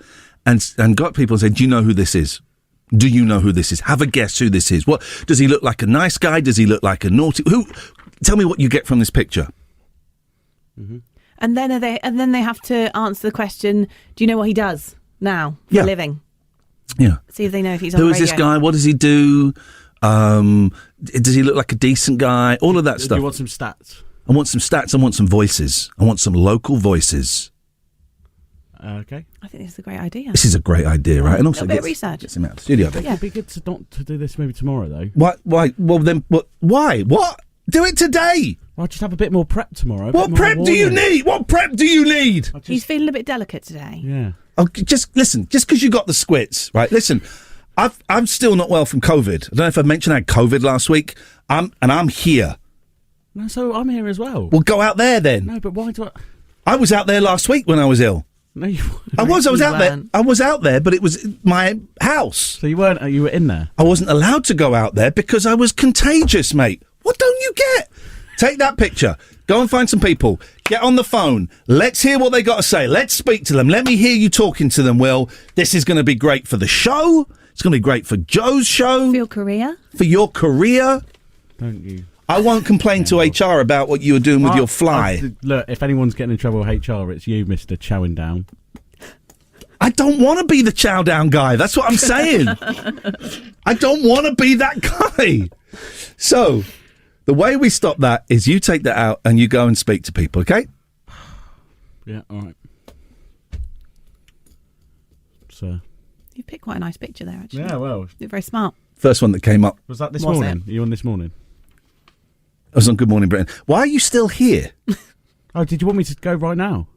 and got people and say, do you know who this is? Do you know who this is? Have a guess who this is. What does he look like? A nice guy? Does he look like a naughty? Who? Tell me what you get from this picture. Mm-hmm. And then they have to answer the question, do you know what he does now for a living? Yeah. See if they know if he's on Who radio. is this guy? What does he do? Does he look like a decent guy? All of that stuff. Do you want some stats? I want some stats. I want some voices. I want some local voices. Okay. I think this is a great idea. This is a great idea, right? And also a bit of research. Gets him out of the studio. It'd be good to do this maybe tomorrow, though. Why? Well, then, why? What? Do it today. I'll just have a bit more prep tomorrow. What prep do you need? What prep do you need? He's feeling a bit delicate today. Yeah. Oh, just listen. Just because you got the squits, right? Listen, I'm still not well from COVID. I don't know if I mentioned I had COVID last week. I'm here. No, so I'm here as well. Well, go out there then. No, but why do I? I was out there last week when I was ill. No, you weren't. I was out there. I was out there, but it was my house. So you weren't. You were in there. I wasn't allowed to go out there because I was contagious, mate. What don't you get? Take that picture. Go and find some people. Get on the phone. Let's hear what they got to say. Let's speak to them. Let me hear you talking to them, Will. This is going to be great for the show. It's going to be great for Joe's show. For your career. For your career. Don't you? I won't complain to HR about what you were doing with your fly. Look, if anyone's getting in trouble with HR, it's you, Mr. Chowing Down. I don't want to be the chow down guy. That's what I'm saying. I don't want to be that guy. So, the way we stop that is you take that out and you go and speak to people, okay? Yeah, all right. So, you picked quite a nice picture there, actually. Yeah, well. You're very smart. First one that came up. Was that this morning? Are you on this morning? I was on Good Morning Britain. Why are you still here? Oh, did you want me to go right now?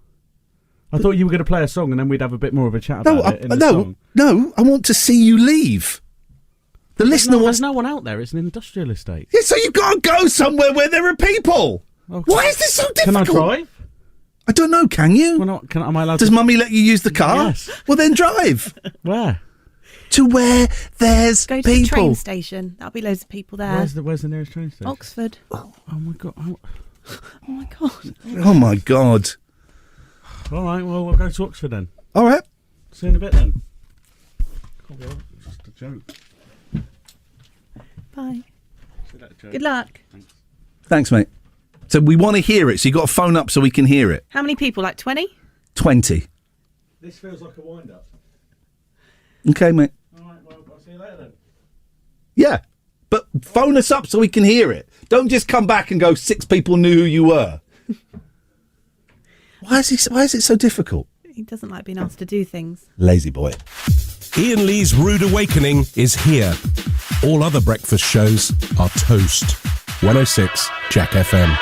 I thought you were going to play a song and then we'd have a bit more of a chat about it in the song. No, I want to see you leave. The listener There's no one out there. It's an industrial estate. Yeah, so you've got to go somewhere where there are people. Okay. Why is this so difficult? Can I drive? I don't know. Can you? Am I allowed Does Mummy let you use the car? Yes. Well, then drive. Where? To where there's Go to people. the train station. That'll be loads of people there. Where's the nearest train station? Oxford. Oh my God. Oh my God. Oh my God. All right, well, we'll go to Oxford then. All right. See you in a bit then. It's just a joke. Bye. Good luck. Thanks, mate. So we want to hear it, so you got to phone up so we can hear it. How many people? Like 20? 20. This feels like a wind-up. Okay, mate. All right, well, I'll see you later then. Yeah, but phone us up so we can hear it. Don't just come back and go, 6 people knew who you were. Why is it so difficult? He doesn't like being asked to do things. Lazy boy. Iain Lee's Rude Awakening is here. All other breakfast shows are toast. 106 Jack FM.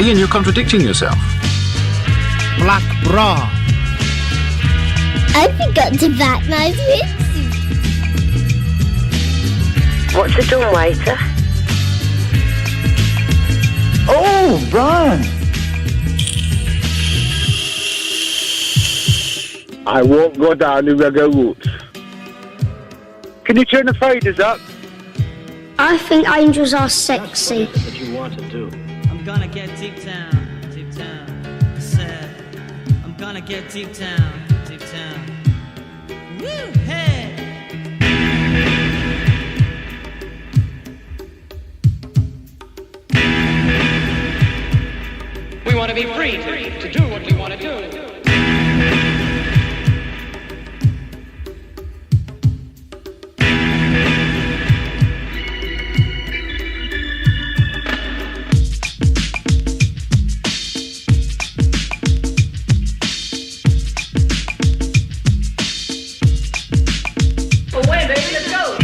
Iain, you're contradicting yourself. Black bra. I forgot to pack my swimsuit. What's the dumb waiter? Oh, Brian. I won't go down the reggae route. Can you turn the faders up? I think angels are sexy. What you want to do? I'm gonna get deep down. I said, I'm gonna get deep down. Woo, hey! We want to be free to do what we want to do. Away, baby, let's go!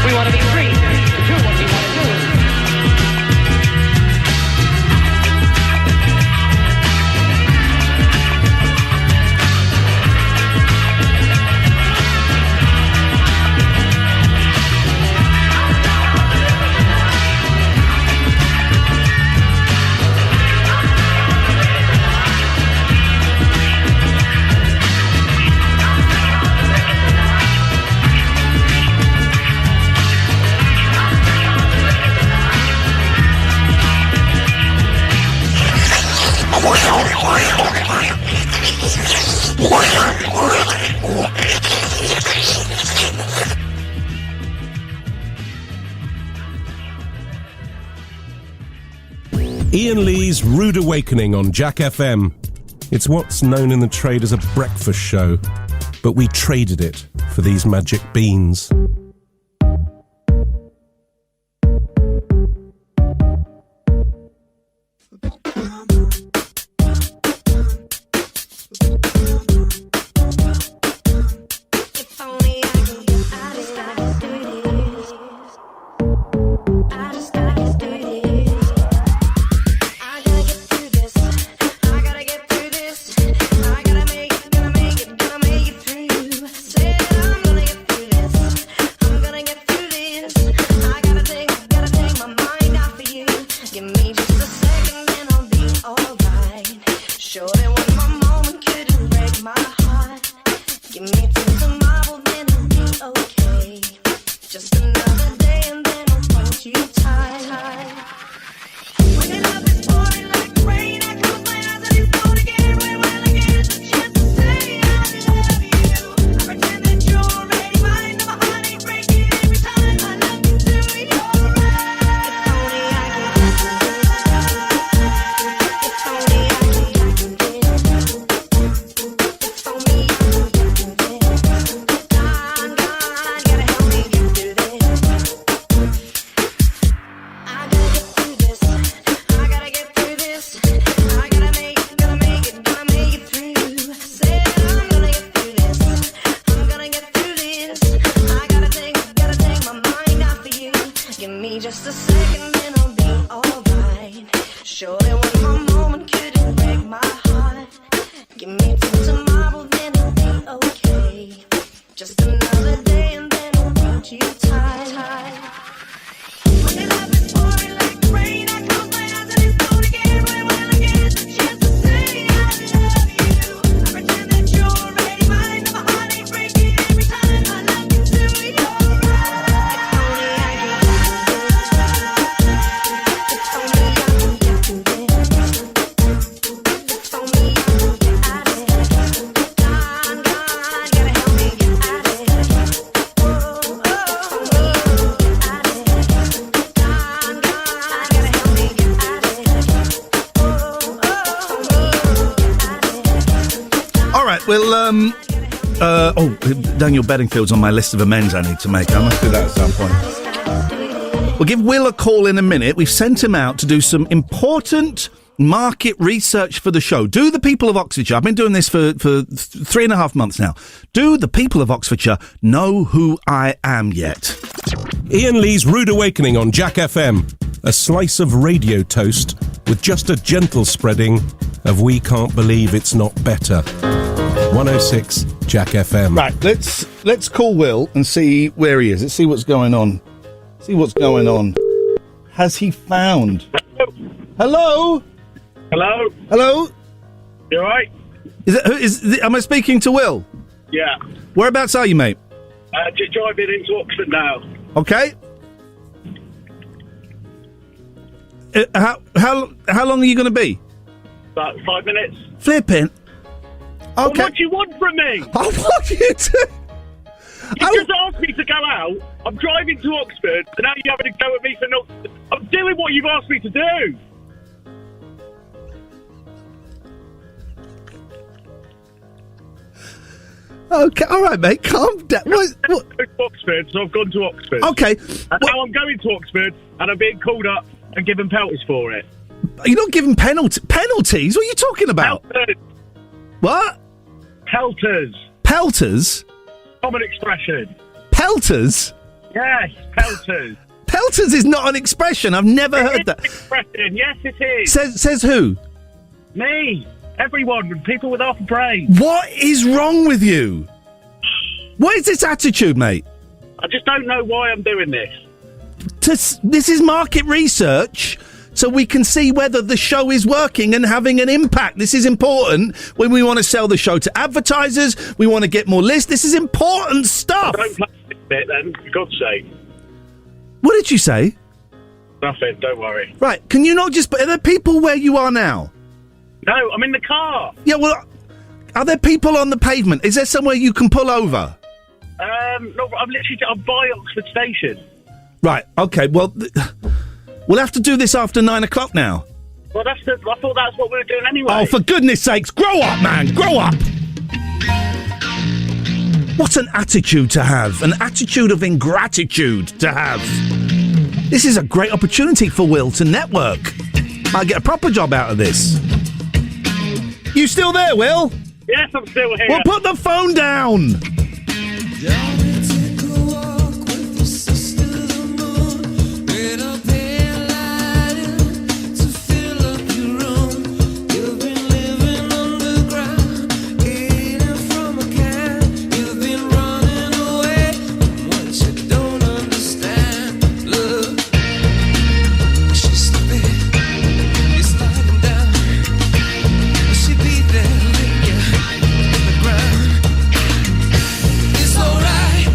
We want to be free to do what we want to do. We want to be free to do what we want to do. Iain Lee's Rude Awakening on Jack FM. It's what's known in the trade as a breakfast show, but we traded it for these magic beans. we'll Daniel Bedingfield's on my list of amends I need to make. I must do that at some point. We'll give Will a call in a minute. We've sent him out to do some important market research for the show. Do the people of Oxfordshire, I've been doing this for 3.5 months now, do the people of Oxfordshire know who I am yet? Iain Lee's Rude Awakening on Jack FM. A slice of radio toast with just a gentle spreading of We Can't Believe It's Not Better. 106 Jack FM. Right, let's call Will and see where he is. Let's see what's going on. Has he found? Hello? Hello? Hello? You alright? Am I speaking to Will? Yeah. Whereabouts are you, mate? Just driving into Oxford now. Okay. How long are you going to be? About 5 minutes. Flipping. Okay. Well, what do you want from me? I want you to... You just asked me to go out. I'm driving to Oxford, and now you're having to go at me for no... I'm doing what you've asked me to do. Okay, all right, mate, calm down. What? To Oxford, so I've gone to Oxford. Okay. And now I'm going to Oxford, and I'm being called up and given penalties for it. You're not giving penalties? What are you talking about? Pelters. What? Pelters. Pelters? Common expression. Pelters? Yes, pelters. Pelters is not an expression. I've never heard that. Expression. Yes, it is. Says who? Me. Everyone. People with half a brain. What is wrong with you? What is this attitude, mate? I just don't know why I'm doing this. This is market research, so we can see whether the show is working and having an impact. This is important when we want to sell the show to advertisers. We want to get more lists. This is important stuff. Don't play this bit then, for God's sake. What did you say? Nothing, don't worry. Right, can you not just... Are there people where you are now? No, I'm in the car. Yeah, well, are there people on the pavement? Is there somewhere you can pull over? No, I'm by Oxford Station. Right, okay, well, we'll have to do this after 9 o'clock now. Well, I thought that's what we were doing anyway. Oh, for goodness sakes, grow up, man, grow up! What an attitude to have, an attitude of ingratitude to have. This is a great opportunity for Will to network. I'll get a proper job out of this. You still there, Will? Yes, I'm still here. Well, put the phone down! It's alright.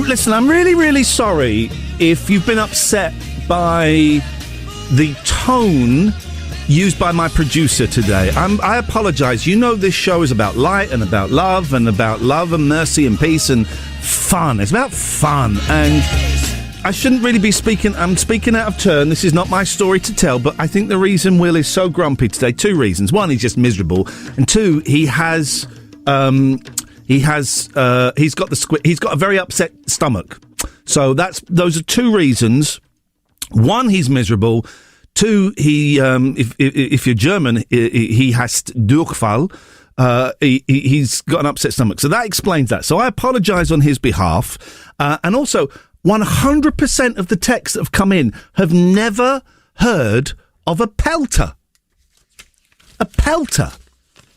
listen, I'm really, really sorry if you've been upset by the tone used by my producer today. I apologise. You know this show is about light and about love and mercy and peace and fun. It's about fun, and I shouldn't really be speaking. I'm speaking out of turn. This is not my story to tell, but I think the reason Will is so grumpy today, two reasons. One, he's just miserable, and two, he's got a very upset stomach. So those are two reasons. One, he's miserable. Two, if you're German, he has Durchfall. He's got an upset stomach. So that explains that. So I apologise on his behalf. And also, 100% of the texts that have come in have never heard of a pelter. A pelter.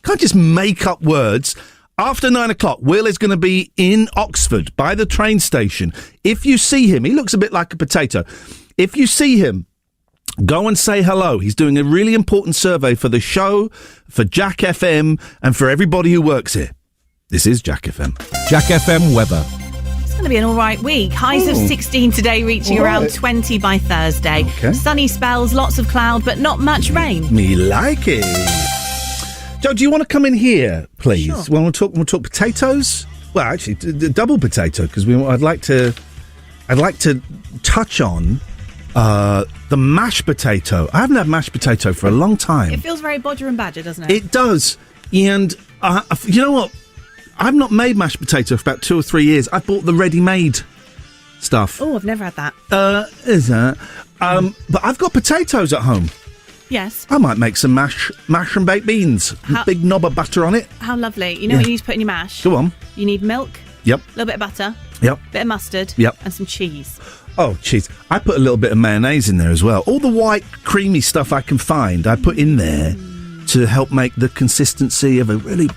Can't just make up words. After 9 o'clock, Will is going to be in Oxford by the train station. If you see him, he looks a bit like a potato. If you see him, go and say hello. He's doing a really important survey for the show, for Jack FM, and for everybody who works here. This is Jack FM. Jack FM weather. It's going to be an all right week. Highs of 16 today, reaching around 20 by Thursday. Okay. Sunny spells, lots of cloud, but not much rain. Me like it. Joe, do you want to come in here, please? Sure. We'll talk potatoes. Well, actually, double potato, because I'd like to touch on the mashed potato. I haven't had mashed potato for a long time. It feels very Bodger and Badger, doesn't it? It does. And you know what? I've not made mashed potato for about 2 or 3 years. I bought the ready-made stuff. Oh, I've never had that. Is that? But I've got potatoes at home. Yes. I might make some mash and baked beans. Big knob of butter on it. How lovely. You know what you need to put in your mash? Go on. You need milk. Yep. A little bit of butter. Yep. Bit of mustard. Yep. And some cheese. Oh, cheese. I put a little bit of mayonnaise in there as well. All the white, creamy stuff I can find, I put in there to help make the consistency of a really,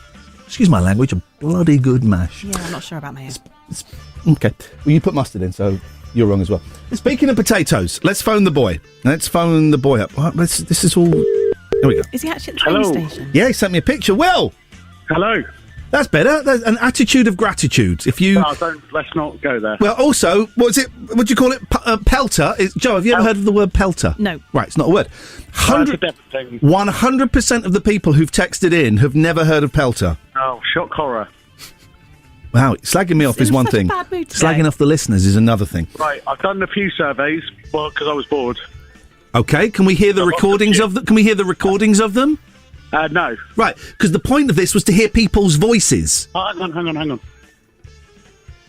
excuse my language, a bloody good mash. Yeah, I'm not sure about mayo. Okay. Well, you put mustard in, so you're wrong as well. Speaking of potatoes, let's phone the boy. Let's phone the boy up. Right, this is all... Here we go. Is he actually at the train station? Yeah, he sent me a picture. Will! Hello. That's better. There's an attitude of gratitude. If you... No, let's not go there. Well, also, what do you call it? Pelter? Joe, have you ever heard of the word pelter? No. Right, it's not a word. 100% of the people who've texted in have never heard of pelter. Oh, shock horror. Wow, slagging me off is one thing. Slagging off the listeners is another thing. Right, I've done a few surveys, because I was bored. Okay, can we hear the recordings of them? Can we hear the recordings of them? No. Right, because the point of this was to hear people's voices. Hang on.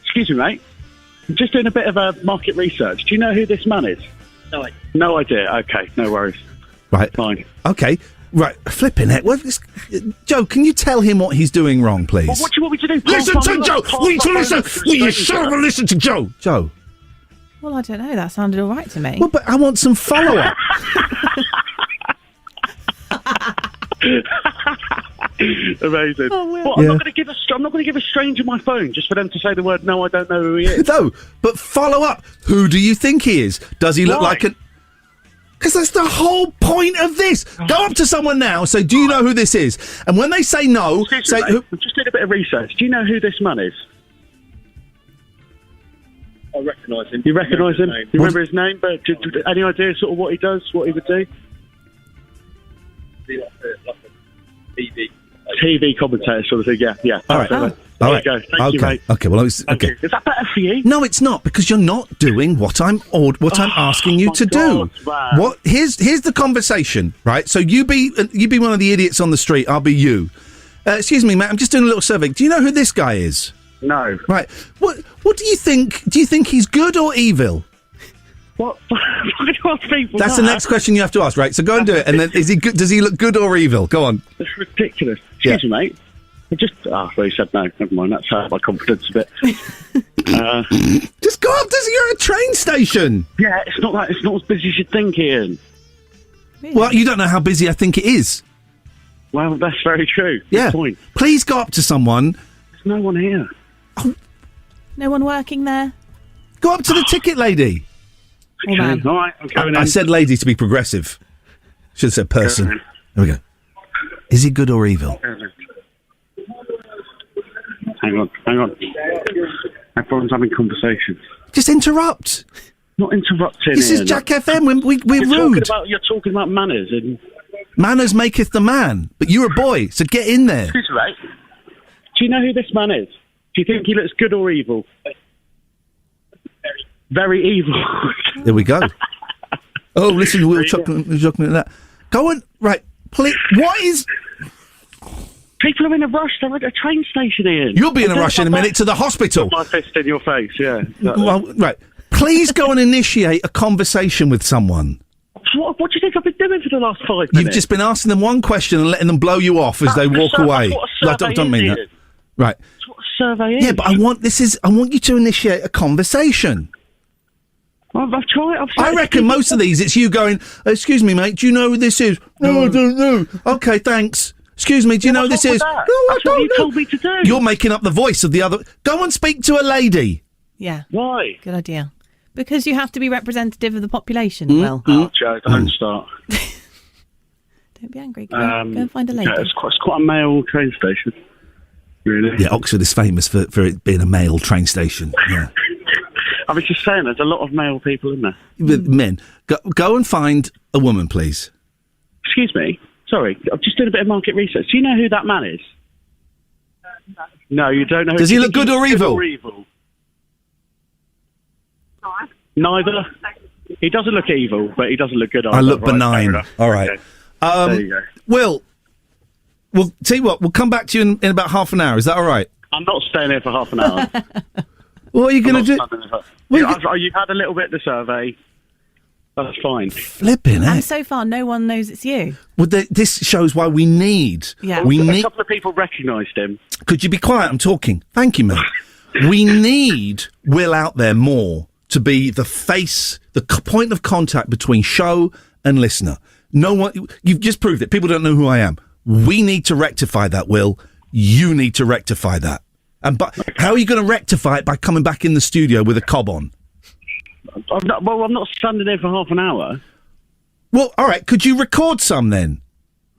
Excuse me, mate. I'm just doing a bit of market research. Do you know who this man is? No idea. No idea. Okay, no worries. Right. Fine. Okay. Right, flipping it. Joe, can you tell him what he's doing wrong, please? Well, what do you want me to do? Listen to Joe! Will you listen? Will you shut up and listen to Joe? Joe. Well, I don't know. That sounded all right to me. Well, but I want some follow-up. Amazing. Oh, Will. Well, I'm not going to give a stranger my phone just for them to say the word, no, I don't know who he is. No, but follow up. Who do you think he is? Does he look like an... Because that's the whole point of this. Go up to someone now, say, do you know who this is? And when they say no, say... I'm just doing a bit of research. Do you know who this man is? I recognise him. You recognise him? You remember his name? But any idea sort of what he does, what he would do? Like a TV commentator sort of thing, yeah. All right. There All you go. Thank you, mate. Okay, well, Thank you. Is that better for you? No, it's not, because you're not doing what I'm asking you to do. Man. What? Here's the conversation, right? So you be one of the idiots on the street. I'll be you. Excuse me, mate. I'm just doing a little survey. Do you know who this guy is? No. Right. What do you think? Do you think he's good or evil? What? People That's the next question you have to ask, right? So go and do it. And then, is he good? Does he look good or evil? Go on. That's ridiculous. Excuse me, mate. Well, he said no. Never mind. That's hurt my confidence a bit. Just go up to you're at a train station. Yeah, it's not as busy as you'd think, Ian. Really? Well, you don't know how busy I think it is. Well, that's very true. Yeah. Good point. Please go up to someone. There's no one here. Oh. No one working there? Go up to the ticket lady. Oh, man. All right, I'm going in. I said lady to be progressive. Should have said person. There we go. Is he good or evil? Hang on. Everyone's having conversations. Just interrupt. Not interrupting. This is Ian. Jack FM. We're rude. You're talking about manners and... Manners maketh the man. But you're a boy, so get in there. Excuse me, mate. Do you know who this man is? Do you think he looks good or evil? Very evil. There we go. Oh, listen, we're talking at that. Go on, right, please. What is... People are in a rush. They're at a train station, Ian. You'll be in a rush in a minute to the hospital. Put my fist in your face, yeah. Exactly. Well, right. Please go and initiate a conversation with someone. What do you think I've been doing for the last 5 minutes? You've just been asking them one question and letting them blow you off as they walk away. That's what a survey don't mean is, that. Ian. Right. That's what a survey is. Yeah, but I want you to initiate a conversation. I've tried. I reckon most of these, it's you going, excuse me, mate, do you know who this is? No, I don't know. Okay, thanks. Excuse me, do you know who this is? No, I don't know. You told me to do. You're making up the voice of the other. Go and speak to a lady. Yeah. Why? Good idea. Because you have to be representative of the population. Mm. Oh, Joe, don't start. Don't be angry. Go and find a lady. Yeah, it's quite a male train station. Really? Yeah, Oxford is famous for it being a male train station. Yeah. I was just saying, there's a lot of male people in there. With men. Go and find a woman, please. Excuse me. Sorry, I'm just doing a bit of market research. Do you know who that man is? No, you don't know. Does he look good or evil? Neither. He doesn't look evil, but he doesn't look good either. I look Right, benign. All right. Okay. There you go. Will, we'll tell you what, we'll come back to you in about half an hour. Is that all right? I'm not staying here for half an hour. What are you going to do? You've had a little bit of the survey. That's fine. Flipping And it. so far, no one knows it's you. Well, this shows why we need. Yeah. A couple of people recognised him. Could you be quiet? I'm talking. Thank you, mate. We need Will out there more to be the face, the point of contact between show and listener. No one. You've just proved it. People don't know who I am. We need to rectify that, Will. You need to rectify that. But how are you going to rectify it? By coming back in the studio with a cob on? I'm not standing there for half an hour. Well, all right. Could you record some then?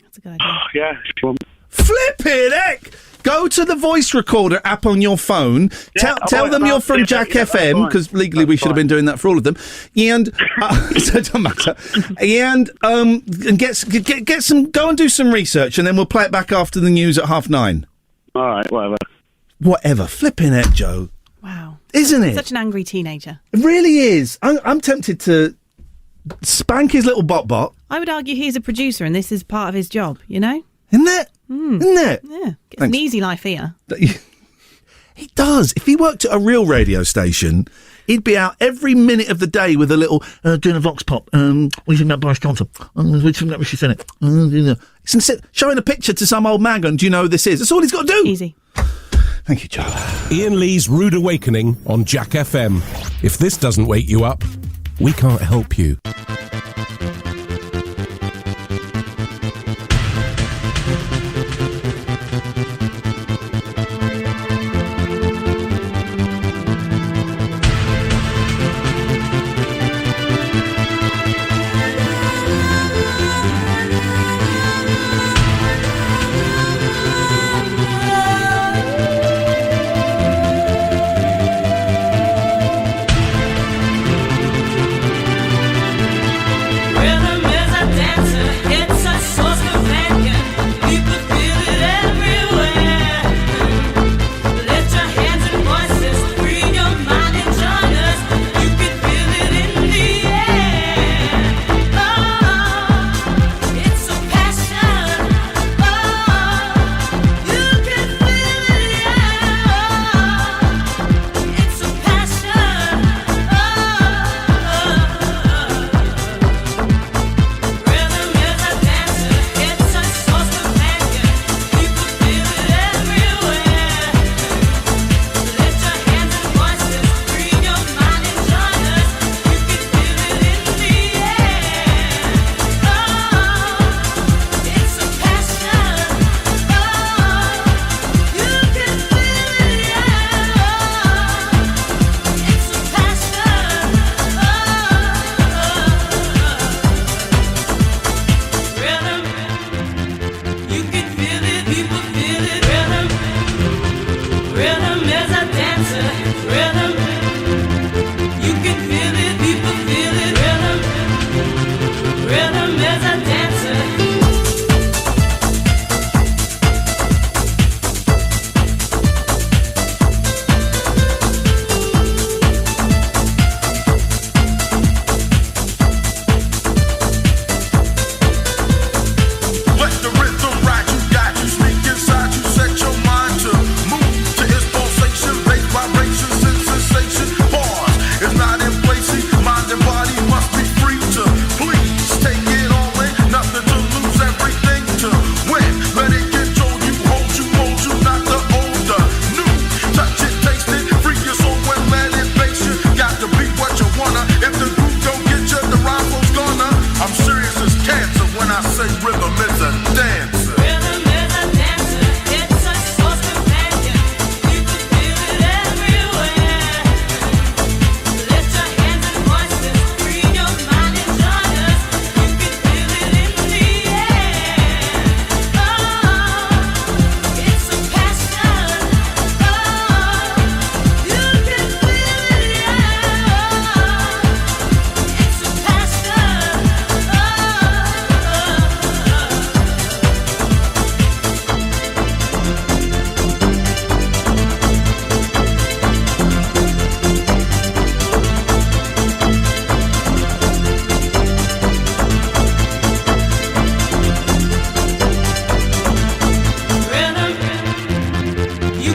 That's a good idea. Yeah. Sure. Flipping heck! Go to the voice recorder app on your phone. Tell them you're from Jack FM, because legally we should have been doing that for all of them. And so it doesn't matter. And get some. Go and do some research, and then we'll play it back after the news at 9:30. All right, whatever. Whatever. Flipping heck, Joe. Wow. Isn't it? Such an angry teenager. It really is. I'm tempted to spank his little bot. I would argue he's a producer and this is part of his job, you know? Isn't it? Isn't it? Yeah. It's an easy life here. He does. If he worked at a real radio station, he'd be out every minute of the day with a little, doing a vox pop. What do you think about Boris Johnson? What do you think about Rishi Sunak? Showing a picture to some old man going, do you know who this is? That's all he's got to do. Easy. Thank you, Joe. Iain Lee's Rude Awakening on Jack FM. If this doesn't wake you up, we can't help you.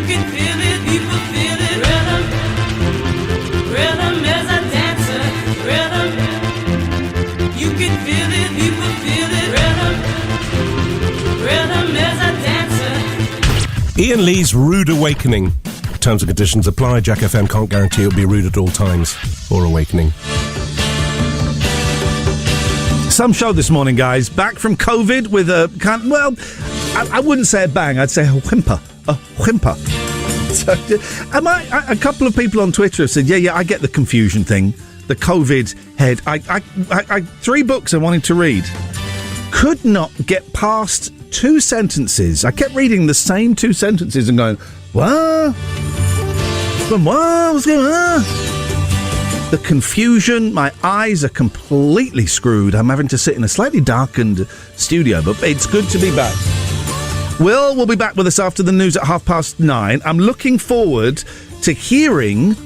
can feel it, people feel it. Rhythm is a dancer. Rhythm, you can feel it, people feel it. Rhythm is a dancer. Iain Lee's Rude Awakening. Terms and conditions apply. Jack FM can't guarantee it'll be rude at all times or awakening. Some show this morning, guys. Back from COVID with a I wouldn't say a bang. I'd say a whimper. A whimper. So, a couple of people on Twitter have said, yeah, I get the confusion thing. The COVID head. I 3 books I wanted to read. Could not get past 2 sentences. I kept reading the same 2 sentences and going, what? What's going on? The confusion, my eyes are completely screwed. I'm having to sit in a slightly darkened studio, but it's good to be back. Will be back with us after the news at 9:30. I'm looking forward to hearing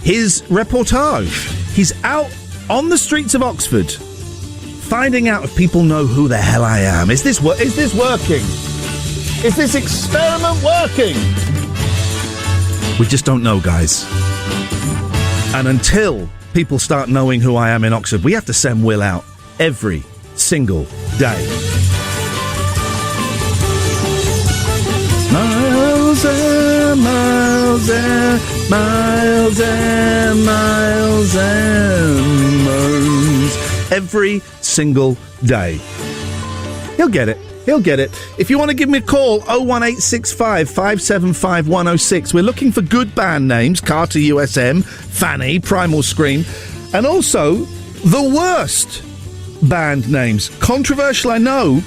his reportage. He's out on the streets of Oxford, finding out if people know who the hell I am. Is this working? Is this experiment working? We just don't know, guys. And until people start knowing who I am in Oxford, we have to send Will out every single day. Miles and miles and miles and miles and miles. Every single day. He'll get it. If you want to give me a call, 01865 575 106. We're looking for good band names. Carter USM, Fanny, Primal Scream. And also, the worst band names. Controversial, I know.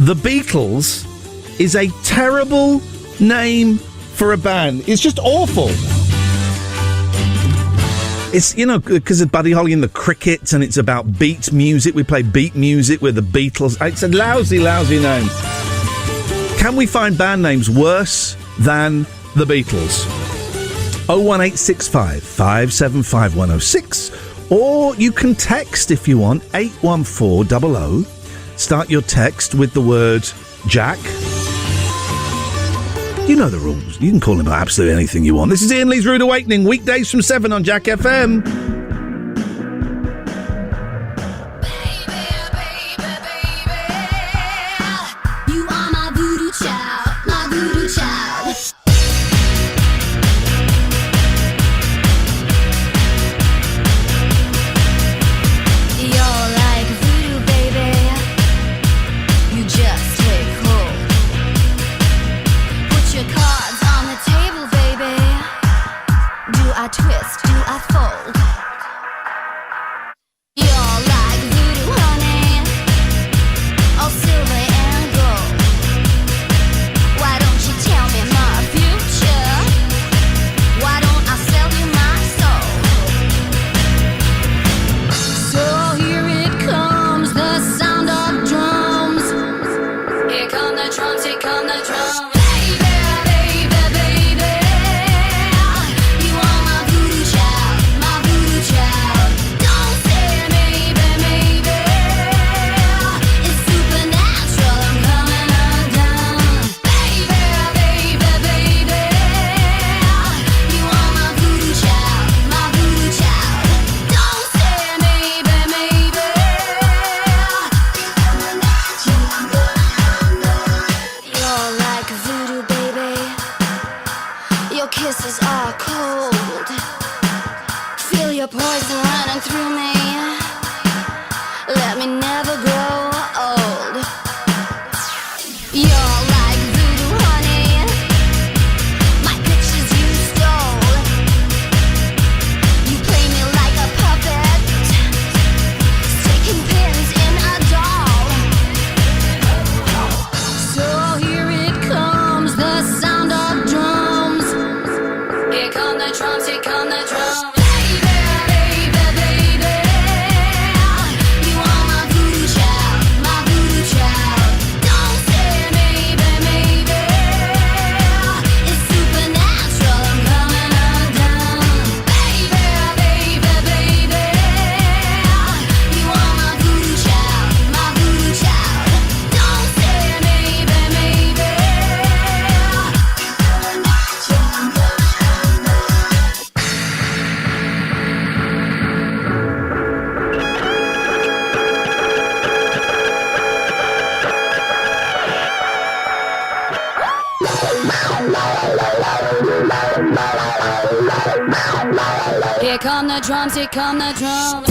The Beatles is a terrible name for a band. It's just awful. It's, because of Buddy Holly and the Crickets, and it's about beat music. We play beat music with the Beatles. It's a lousy name. Can we find band names worse than the Beatles? 01865 575 106. Or you can text if you want, 81400. Start your text with the word Jack. You know the rules. You can call him about absolutely anything you want. This is Iain Lee's Rude Awakening, weekdays from 7 on Jack FM. You are my voodoo child, my voodoo child. You're like voodoo, baby. You just take hold. Put your cards on the table, baby. Do I twist? Do I fold? You're like voodoo, honey. All silver and gold. Why don't you tell me my future? Why don't I sell you my soul? So here it comes, the sound of drums. Here come the drums, here come the drums. Baby, baby, baby. You are my voodoo child, my voodoo child. Don't say maybe, maybe. It's supernatural, I'm coming undone. Baby, baby, baby. You are my voodoo child, my voodoo child. Don't say maybe, maybe. You're like voodoo, baby. Your kisses are cold. Feel your poison running through me. Let me never grow old. You're like voodoo, honey. My pictures you stole. You play me like a puppet, sticking pins in a doll. So here it comes, the sound of drums. Here come the drums, here come the drums. Baby, baby, baby. You are my voodoo child, my voodoo child. Don't say maybe, maybe. It's supernatural, I'm coming undone. Baby, baby, baby. You are my voodoo child, my voodoo child. Don't say maybe, maybe. Here come the drums, here come the drums.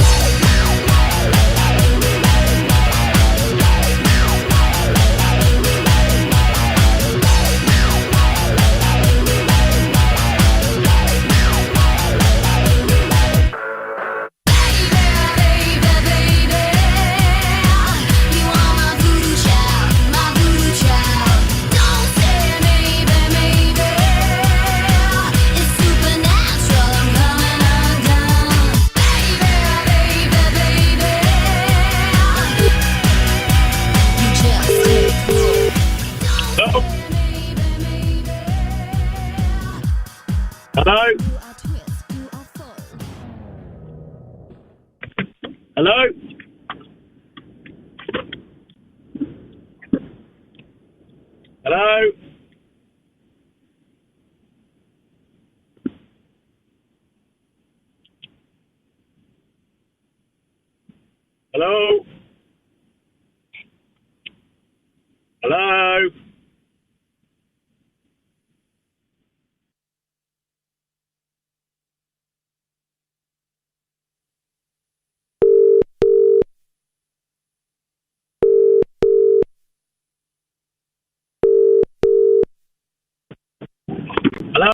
Hello? Hello? Hello? Hello? Hello? Hello?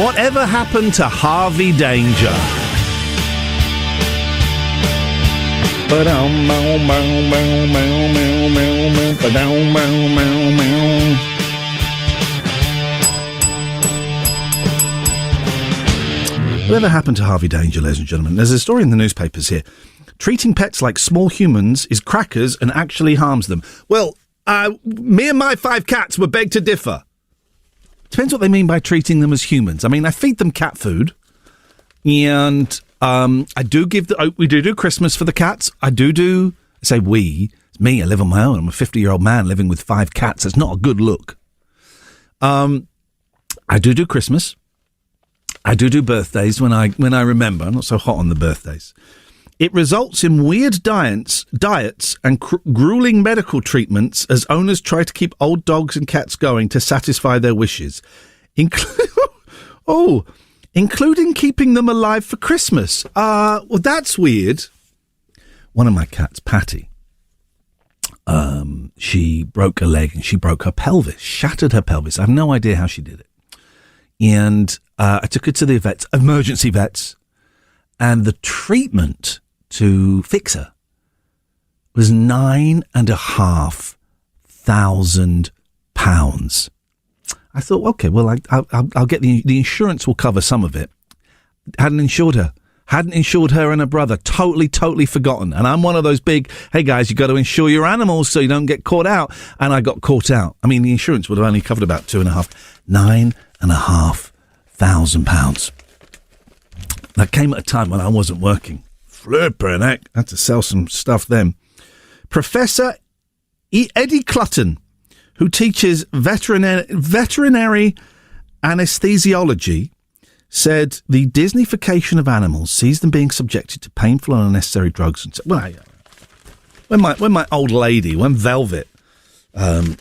Whatever happened to Harvey Danger? Whatever happened to Harvey Danger, ladies and gentlemen? There's a story in the newspapers here. Treating pets like small humans is crackers and actually harms them. Well, me and my 5 cats were beg to differ. Depends what they mean by treating them as humans. I mean, I feed them cat food, and I do give we do Christmas for the cats. I say we. It's me. I live on my own. I'm a 50-year-old man living with 5 cats. It's not a good look. I do Christmas. I do birthdays when I remember. I'm not so hot on the birthdays. It results in weird diets and grueling medical treatments as owners try to keep old dogs and cats going to satisfy their wishes, including keeping them alive for Christmas. Well, that's weird. One of my cats, Patty, she broke a leg and she broke her pelvis, shattered her pelvis. I have no idea how she did it. And I took her to the vets, emergency vets, and the treatment to fix her was £9,500. I thought, okay, well, I'll get the insurance will cover some of it. Hadn't insured her and her brother. Totally forgotten. And I'm one of those big, hey guys, you got to insure your animals so you don't get caught out. And I got caught out. I mean, the insurance would have only covered about £9,500. That came at a time when I wasn't working. Flippin' heck. I had to sell some stuff then. Professor Eddie Clutton, who teaches veterinary anesthesiology, said the Disneyfication of animals sees them being subjected to painful and unnecessary drugs. And when my old lady, when Velvet,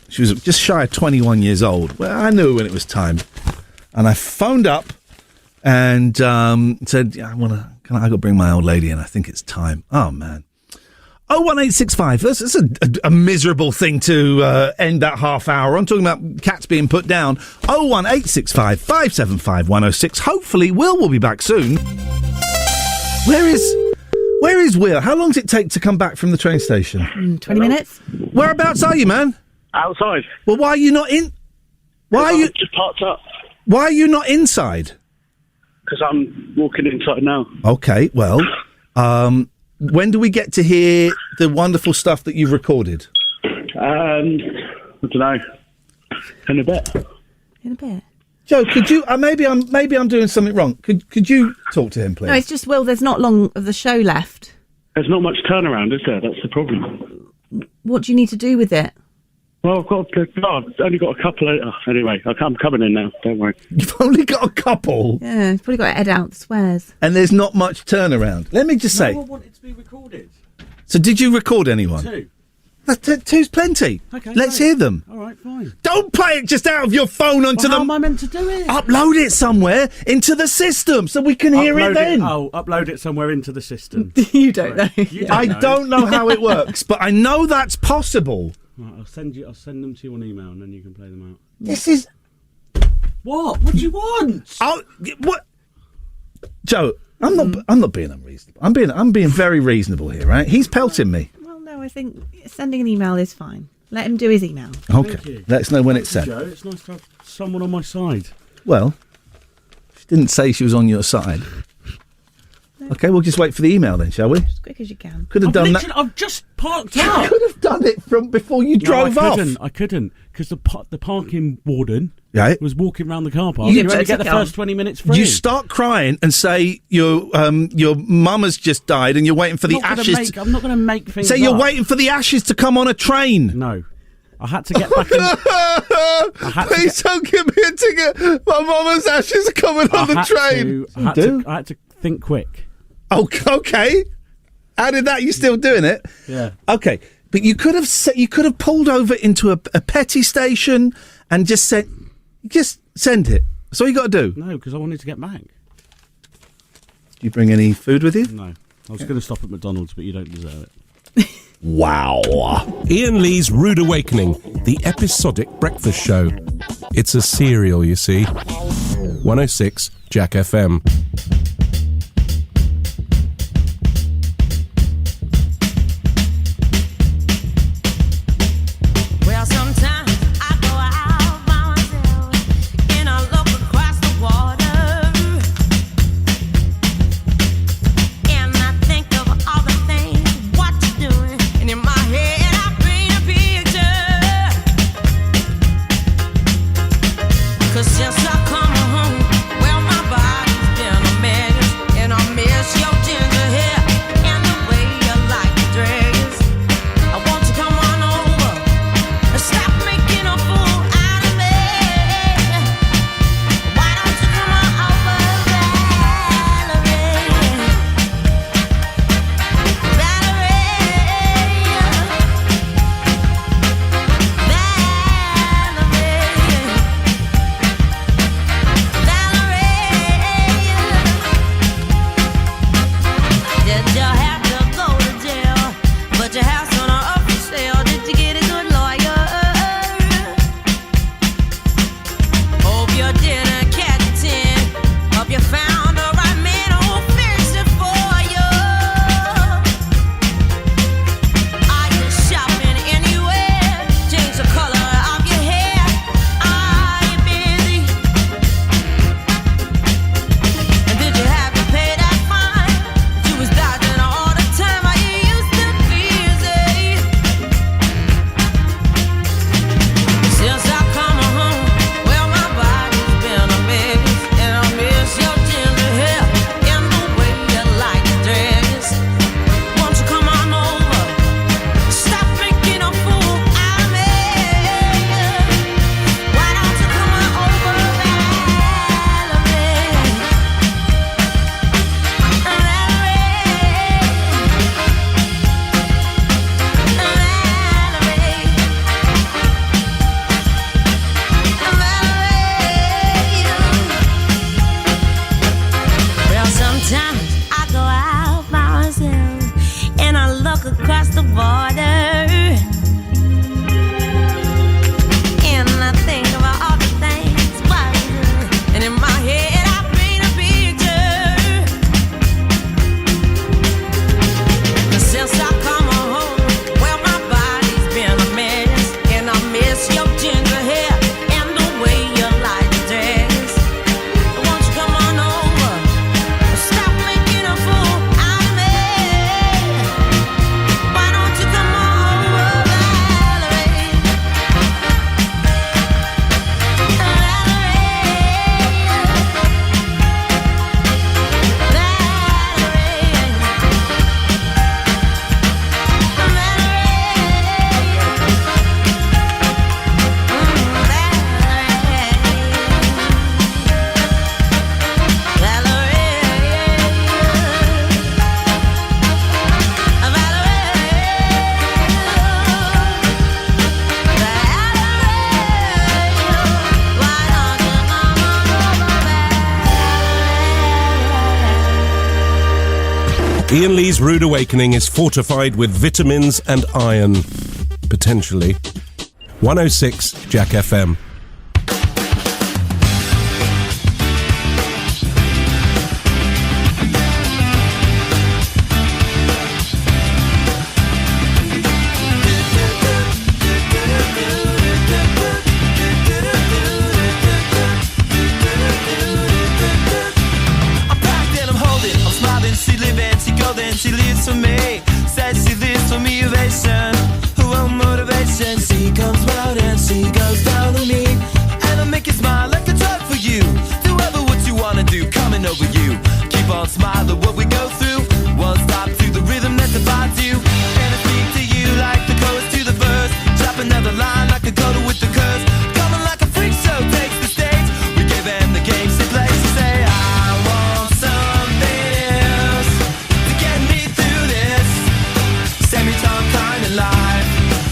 she was just shy of 21 years old, well, I knew when it was time. And I phoned up and said, I got to bring my old lady in. I think it's time. Oh, man. 01865. That's a miserable thing to end that half hour. I'm talking about cats being put down. 01865 575 106. Hopefully Will be back soon. Where is Will? How long does it take to come back from the train station? 20 minutes. Whereabouts are you, man? Outside. Well, why are you not in? Why are you just parked up? Why are you not inside? Because I'm walking inside now. Okay, well, when do we get to hear the wonderful stuff that you've recorded? I don't know. In a bit. Joe, could you? Maybe I'm doing something wrong. Could you talk to him, please? No, it's just, Will, there's not long of the show left. There's not much turnaround, is there? That's the problem. What do you need to do with it? Well, I've only got a couple of... anyway, I'm coming in now, don't worry. You've only got a couple? Yeah, you've probably got to edit out the swears. And there's not much turnaround. Let me just say... No one wanted to be recorded. So did you record anyone? 2. Two's plenty. Okay, Let's hear them. All right, fine. Don't play it just out of your phone onto How am I meant to do it? Upload it somewhere into the system so we can hear it then. Upload it somewhere into the system. You don't know. I don't know how it works, but I know that's possible. Right, I'll send them to you on email and then you can play them out. This is... What? What do you want? What? Joe, I'm not being unreasonable. I'm being very reasonable here, right? He's pelting me. Well, no, I think sending an email is fine. Let him do his email. Okay. Let us know when it's sent. Joe, it's nice to have someone on my side. Well, she didn't say she was on your side. Okay, we'll just wait for the email then, shall we? As quick as you can. Could have done that. I've just parked up. You could have done it from before you drove off. I couldn't, because the parking warden was walking around the car park. You only get the first 20 minutes free. You start crying and say your mum has just died and you're waiting for the ashes. I'm not going to make things Say you're waiting for the ashes to come on a train. No. I had to get back in... Please don't give me a ticket. My mama's ashes are coming on the train. I had to think quick. Okay. How did that? You still doing it? Yeah. Okay, but you could have pulled over into a petty station and just send it. That's all you got to do. No, because I wanted to get back. Do you bring any food with you? No. I was going to stop at McDonald's, but you don't deserve it. Wow. Iain Lee's Rude Awakening, the episodic breakfast show. It's a serial, you see. 106 Jack FM. Iain Lee's Rude Awakening is fortified with vitamins and iron. Potentially. 106 Jack FM. She lives for me, says she lives for me, ovation. Well, motivation, she comes round and she goes down on me. And I'll make you smile like a drug for you. Do ever what you wanna do, coming over you. Keep on smiling what we go through. One stop to the rhythm that divides you. And I speak to you like the chorus to the verse. Drop another line like a coda with the curse. Coming like a freak show takes the stage. We give them the game she plays. She say, I want something else to get me through this semi-time kind of life.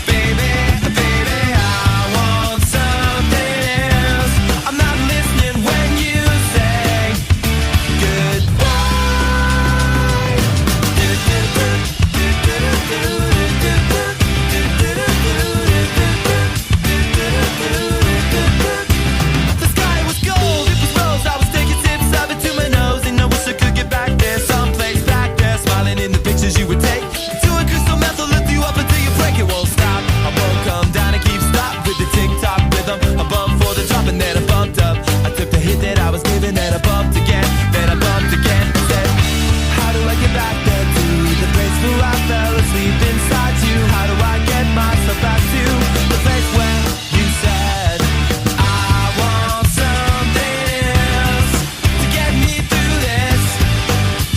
Baby, baby, I want something else. I'm not listening when you say goodbye. The sky was gold, it was rose. I was taking sips of it to my nose, and I wish I could get back there, someplace back there, smiling in the pictures you would take. To a crystal meth, I'll lift you up until you break. It won't stop. I won't come down and keep stop with the tick-tock rhythm. I bumped for the drop and then I bumped up. I took the hit that I was giving, then I bumped again, then I bumped again. I said, how do I get back there to the place where I fell asleep inside you? How do I get myself back to the place where you said I want something else to get me through this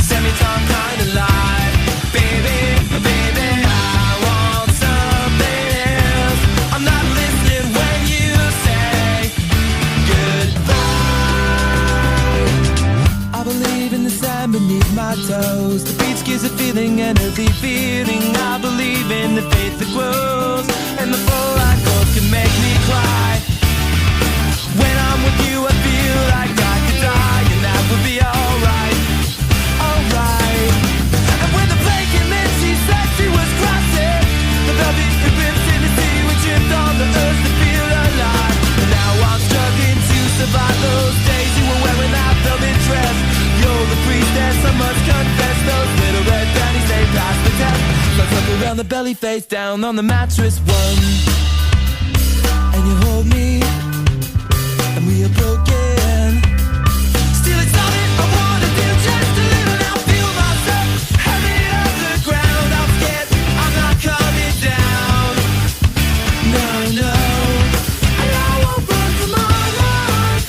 semi-time kind of life? Baby, baby, I want something else. I'm not listening when you say goodbye. I believe in the sand beneath my toes. The beach gives a feeling, an earthy feeling. I believe in the faith that grows, and the full light gold can make me cry. When I'm with you, I feel like I could die, and that would be alright, alright. And when the plane came in, she said she was crossing the velvet ribbons in the sea. We tripped on the earth to feel alive. And now I'm struggling to survive those days you were wearing that velvet dress. You're the priestess, I must confess. Those little red panties, they pass the test. So I tuck around the belly, face down on the mattress one. And you hold me, and we are broken. Still it's all that I wanna do, just a little now. Feel myself heavy off the ground. I'm scared, I'm not coming down. No, no, and I won't run from my life.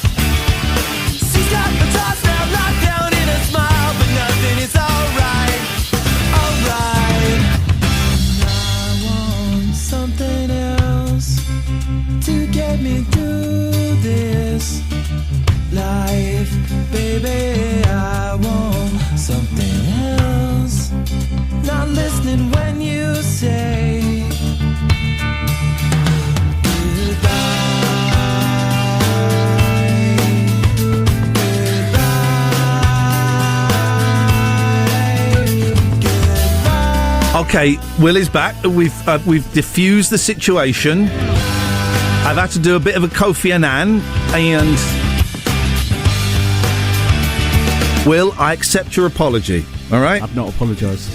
She's got the toss now locked down in a smile, but nothing is alright, alright. I want something else to get me through this life. Baby, I want something else. Not listening when you say Okay, Will is back. We've diffused the situation. I've had to do a bit of a Kofi Annan, and Will, I accept your apology. All right, I've not apologised.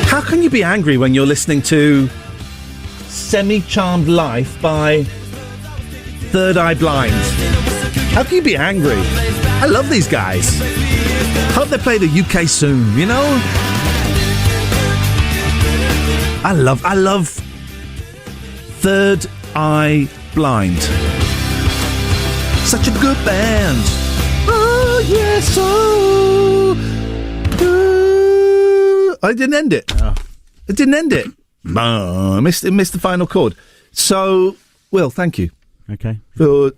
How can you be angry when you're listening to Semi-Charmed Life by Third Eye Blind? How can you be angry? I love these guys. Hope they play the UK soon, you know? I love Third Eye Blind. Such a good band. Oh, yes, oh. I didn't end it. Oh. I didn't end it. I missed the final chord. So, Will, thank you. Okay. For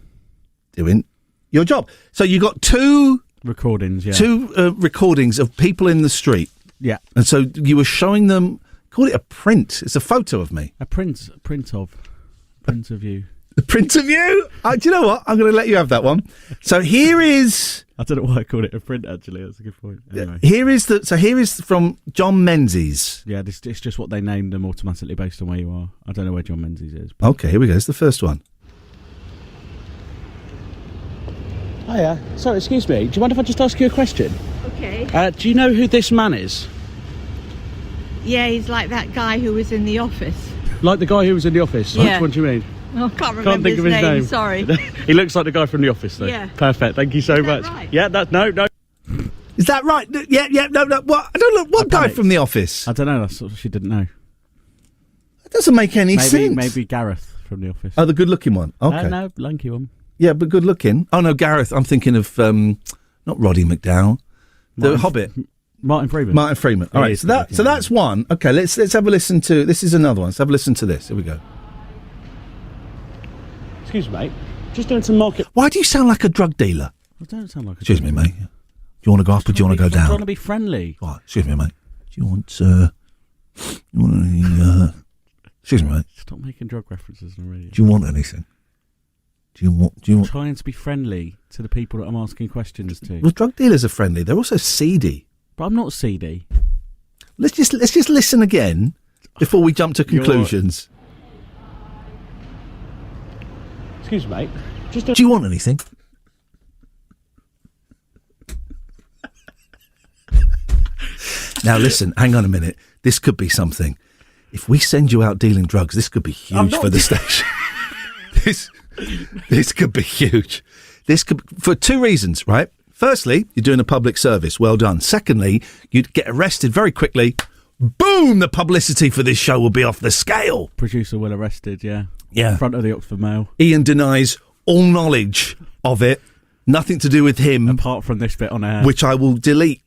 doing your job. So you got two recordings, yeah. Two recordings of people in the street. Yeah. And so you were showing them, call it a print. It's a photo of me. A print of you. The print of you? Do you know what? I'm going to let you have that one. So here is... I don't know why I called it a print, actually. That's a good point. Anyway. Here is from John Menzies. Yeah, it's just what they named them automatically based on where you are. I don't know where John Menzies is. Okay, here we go. It's the first one. Hiya. Sorry, excuse me. Do you mind if I just ask you a question? Okay. Do you know who this man is? Yeah, he's like that guy who was in the office. Like the guy who was in the office? Yeah. Which one do you mean? Oh, I can't remember think of his name. Sorry. He looks like the guy from the office, though. Yeah. Perfect. Thank you so much. Right? Yeah, no. Is that right? Yeah, no. What? I don't know. What guy from the office? I don't know. That's what she didn't know. It doesn't make any sense. Maybe Gareth from the office. Oh, the good-looking one. Okay. No, lanky one. Yeah, but good-looking. Oh no, Gareth. I'm thinking of not Roddy McDowell, the Hobbit. Martin Freeman. All right. So that's one. Okay. Let's have a listen to. This is another one. Let's have a listen to this. Here we go. Excuse me, mate. Just doing some market. Why do you sound like a drug dealer? I don't sound like a Excuse me, mate. Do you want to go up or do you want to go down? I'm trying to be friendly. Right, excuse me, mate. Do you want any, excuse me, mate. Stop making drug references on the radio. Do you want anything? Do you want... I'm trying to be friendly to the people that I'm asking questions to. Well, drug dealers are friendly. They're also seedy. But I'm not seedy. Let's just listen again before we jump to conclusions. Excuse me, mate. Do you want anything? Now listen, hang on a minute. This could be something. If we send you out dealing drugs, this could be huge for the station. This could be huge. This could for two reasons, right? Firstly, you're doing a public service. Well done. Secondly, you'd get arrested very quickly. Boom! The publicity for this show will be off the scale. Producer well arrested, yeah. Yeah. In front of the Oxford Mail. Iain denies all knowledge of it. Nothing to do with him. Apart from this bit on air. Which I will delete.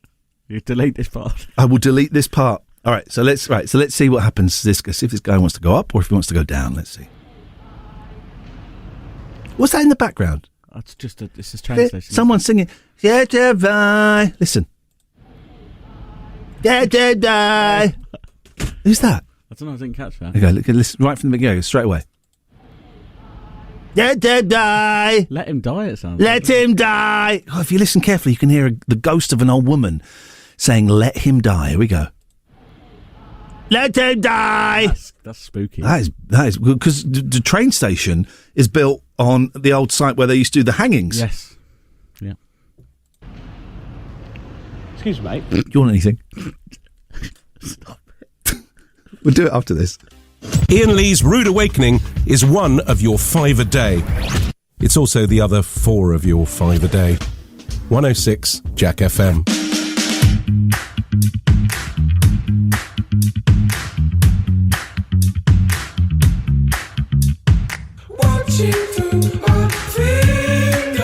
You delete this part. I will delete this part. All right, so let's see what happens. See if this guy wants to go up or if he wants to go down. Let's see. What's that in the background? It's just this is translation. Someone singing. Yeah, Jedi. Listen. Yeah, Jedi. Who's that? I don't know. I didn't catch that. Okay, listen right from the beginning, straight away. Yeah, Jedi. Let him die. It sounds. Let him die. Oh, if you listen carefully, you can hear the ghost of an old woman saying, "Let him die." Here we go. Let him die. That's spooky. That is because the train station is built on the old site where they used to do the hangings. Yes. Yeah. Excuse me, mate. Do you want anything? Stop it. We'll do it after this. Iain Lee's Rude Awakening is one of your 5 a day. It's also the other 4 of your 5 a day. 106 Jack FM. Watching through my fingers,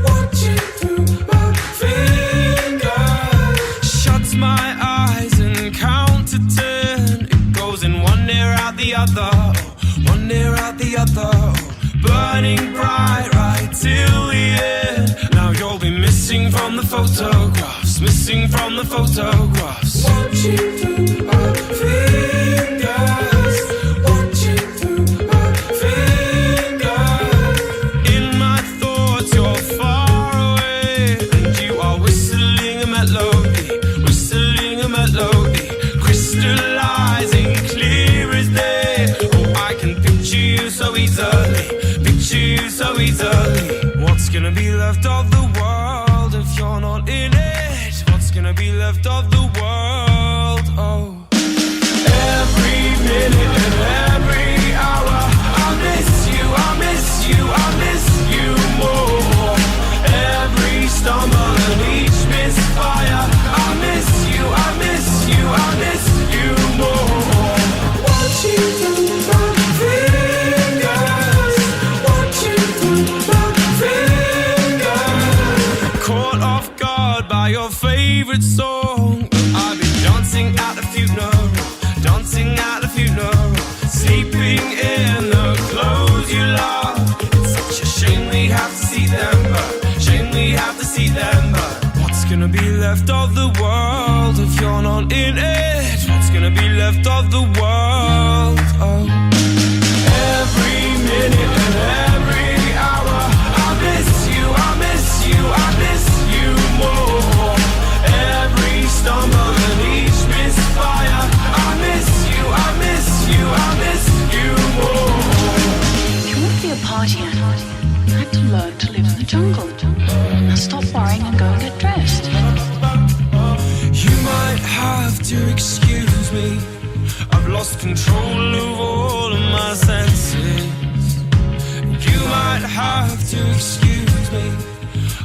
watching through my fingers. Shuts my eyes and count to 10. It goes in one ear out the other, one ear out the other. Burning bright right till the end. Now you'll be missing from the photographs, missing from the photographs. Watching through my fingers. So easily. What's gonna be left of the world if you're not in it? What's gonna be left of the world? Oh, every minute and every hour, I miss you, I miss you, I miss you more. Every stumble and each misfire, I miss you, I miss you, I miss you more. Watching through my your favourite song. I've been dancing at the funeral, dancing at the funeral, sleeping in the clothes you love. It's such a shame we have to see them, but shame we have to see them, but what's gonna be left of the world if you're not in it? What's gonna be left of the world? Oh, every minute jungle. Now stop worrying and go and get dressed. You might have to excuse me. I've lost control of all of my senses. You might have to excuse me.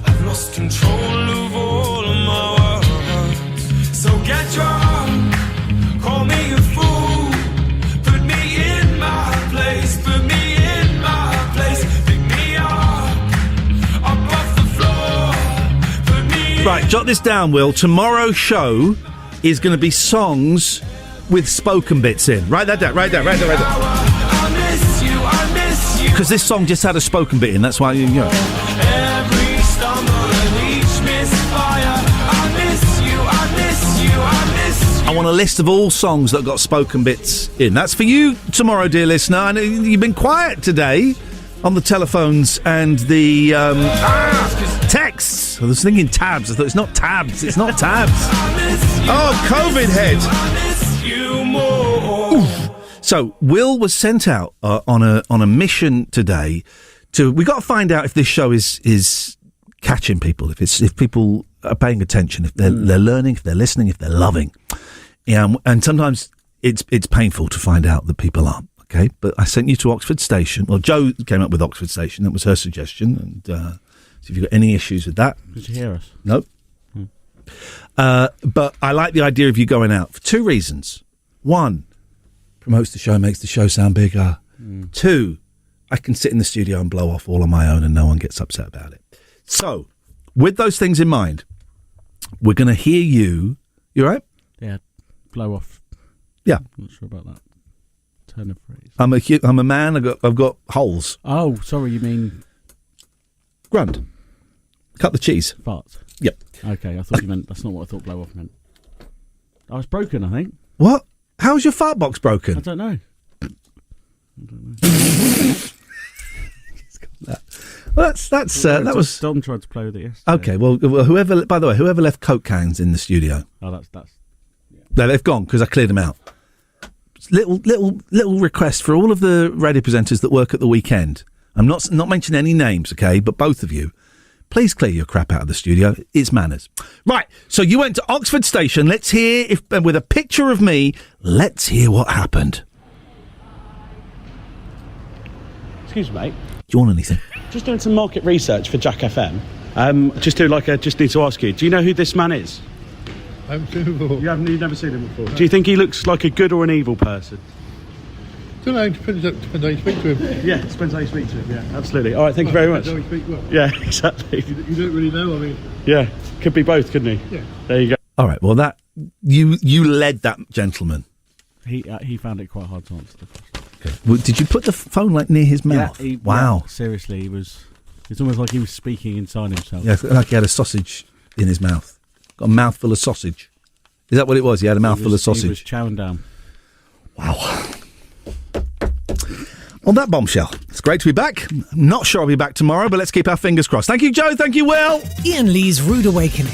I've lost control of all of my words. So get drunk, call me a fool, put me in my place, put me in my place, pick me up off the floor, put me in. Right, jot this down, Will. Tomorrow's show is going to be songs with spoken bits in. Write that down. I miss you. Because this song just had a spoken bit in. That's why you know. Every stumble and each misfire. I miss you. I want a list of all songs that got spoken bits in. That's for you tomorrow, dear listener. I know you've been quiet today on the telephones and the texts. I was thinking tabs. I thought it's not tabs. It's not tabs. Oh, COVID head. Oof. So Will was sent out on a mission today. We got to find out if this show is catching people, if people are paying attention, if they're learning, if they're listening, if they're loving. Yeah, and sometimes it's painful to find out that people aren't. Okay, but I sent you to Oxford Station. Well, Jo came up with Oxford Station. That was her suggestion. And so if you've got any issues with that, did you hear us? Nope. But I like the idea of you going out for two reasons. One, promotes the show, makes the show sound bigger. Two, I can sit in the studio and blow off all on my own and no one gets upset about it. So, with those things in mind, we're going to hear you. You all right? Yeah, blow off. Yeah. I'm not sure about that turn of phrase. I'm a man. I've got holes. Oh, sorry, you mean grunt? Cut the cheese. Farts. Yep. Okay, I thought you meant. That's not what I thought blow off meant. I was broken, I think. What? How's your fart box broken? I don't know. Well, that was Dom tried to play with it yesterday. Okay, well, whoever left Coke cans in the studio. Oh, that's. No, they've gone because I cleared them out. Little request for all of the radio presenters that work at the weekend. I'm not mentioning any names, okay, but both of you, please clear your crap out of the studio. It's manners. Right, so you went to Oxford Station. Let's hear, with a picture of me, let's hear what happened. Excuse me, mate. Do you want anything? Just doing some market research for Jack FM. Just need to ask you, do you know who this man is? I haven't seen him before. You've never seen him before? No. Do you think he looks like a good or an evil person? I don't know, depends how you speak to him. Yeah, it depends how you speak to him, yeah, absolutely. All right, thank you very much. How you speak, well. Yeah, exactly. You don't really know, I mean. Yeah, could be both, couldn't he? Yeah. There you go. All right, well, that you led that gentleman. He found it quite hard to answer the question. Okay. Well, did you put the phone near his mouth? Yeah, wow. Yeah, seriously, it's almost like he was speaking inside himself. Yeah, like he had a sausage in his mouth. Got a mouthful of sausage. Is that what it was? He had a mouthful of sausage. He was chowing down. Wow. On that bombshell, it's great to be back. I'm not sure I'll be back tomorrow, but let's keep our fingers crossed. Thank you, Jo. Thank you, Will. Iain Lee's Rude Awakening.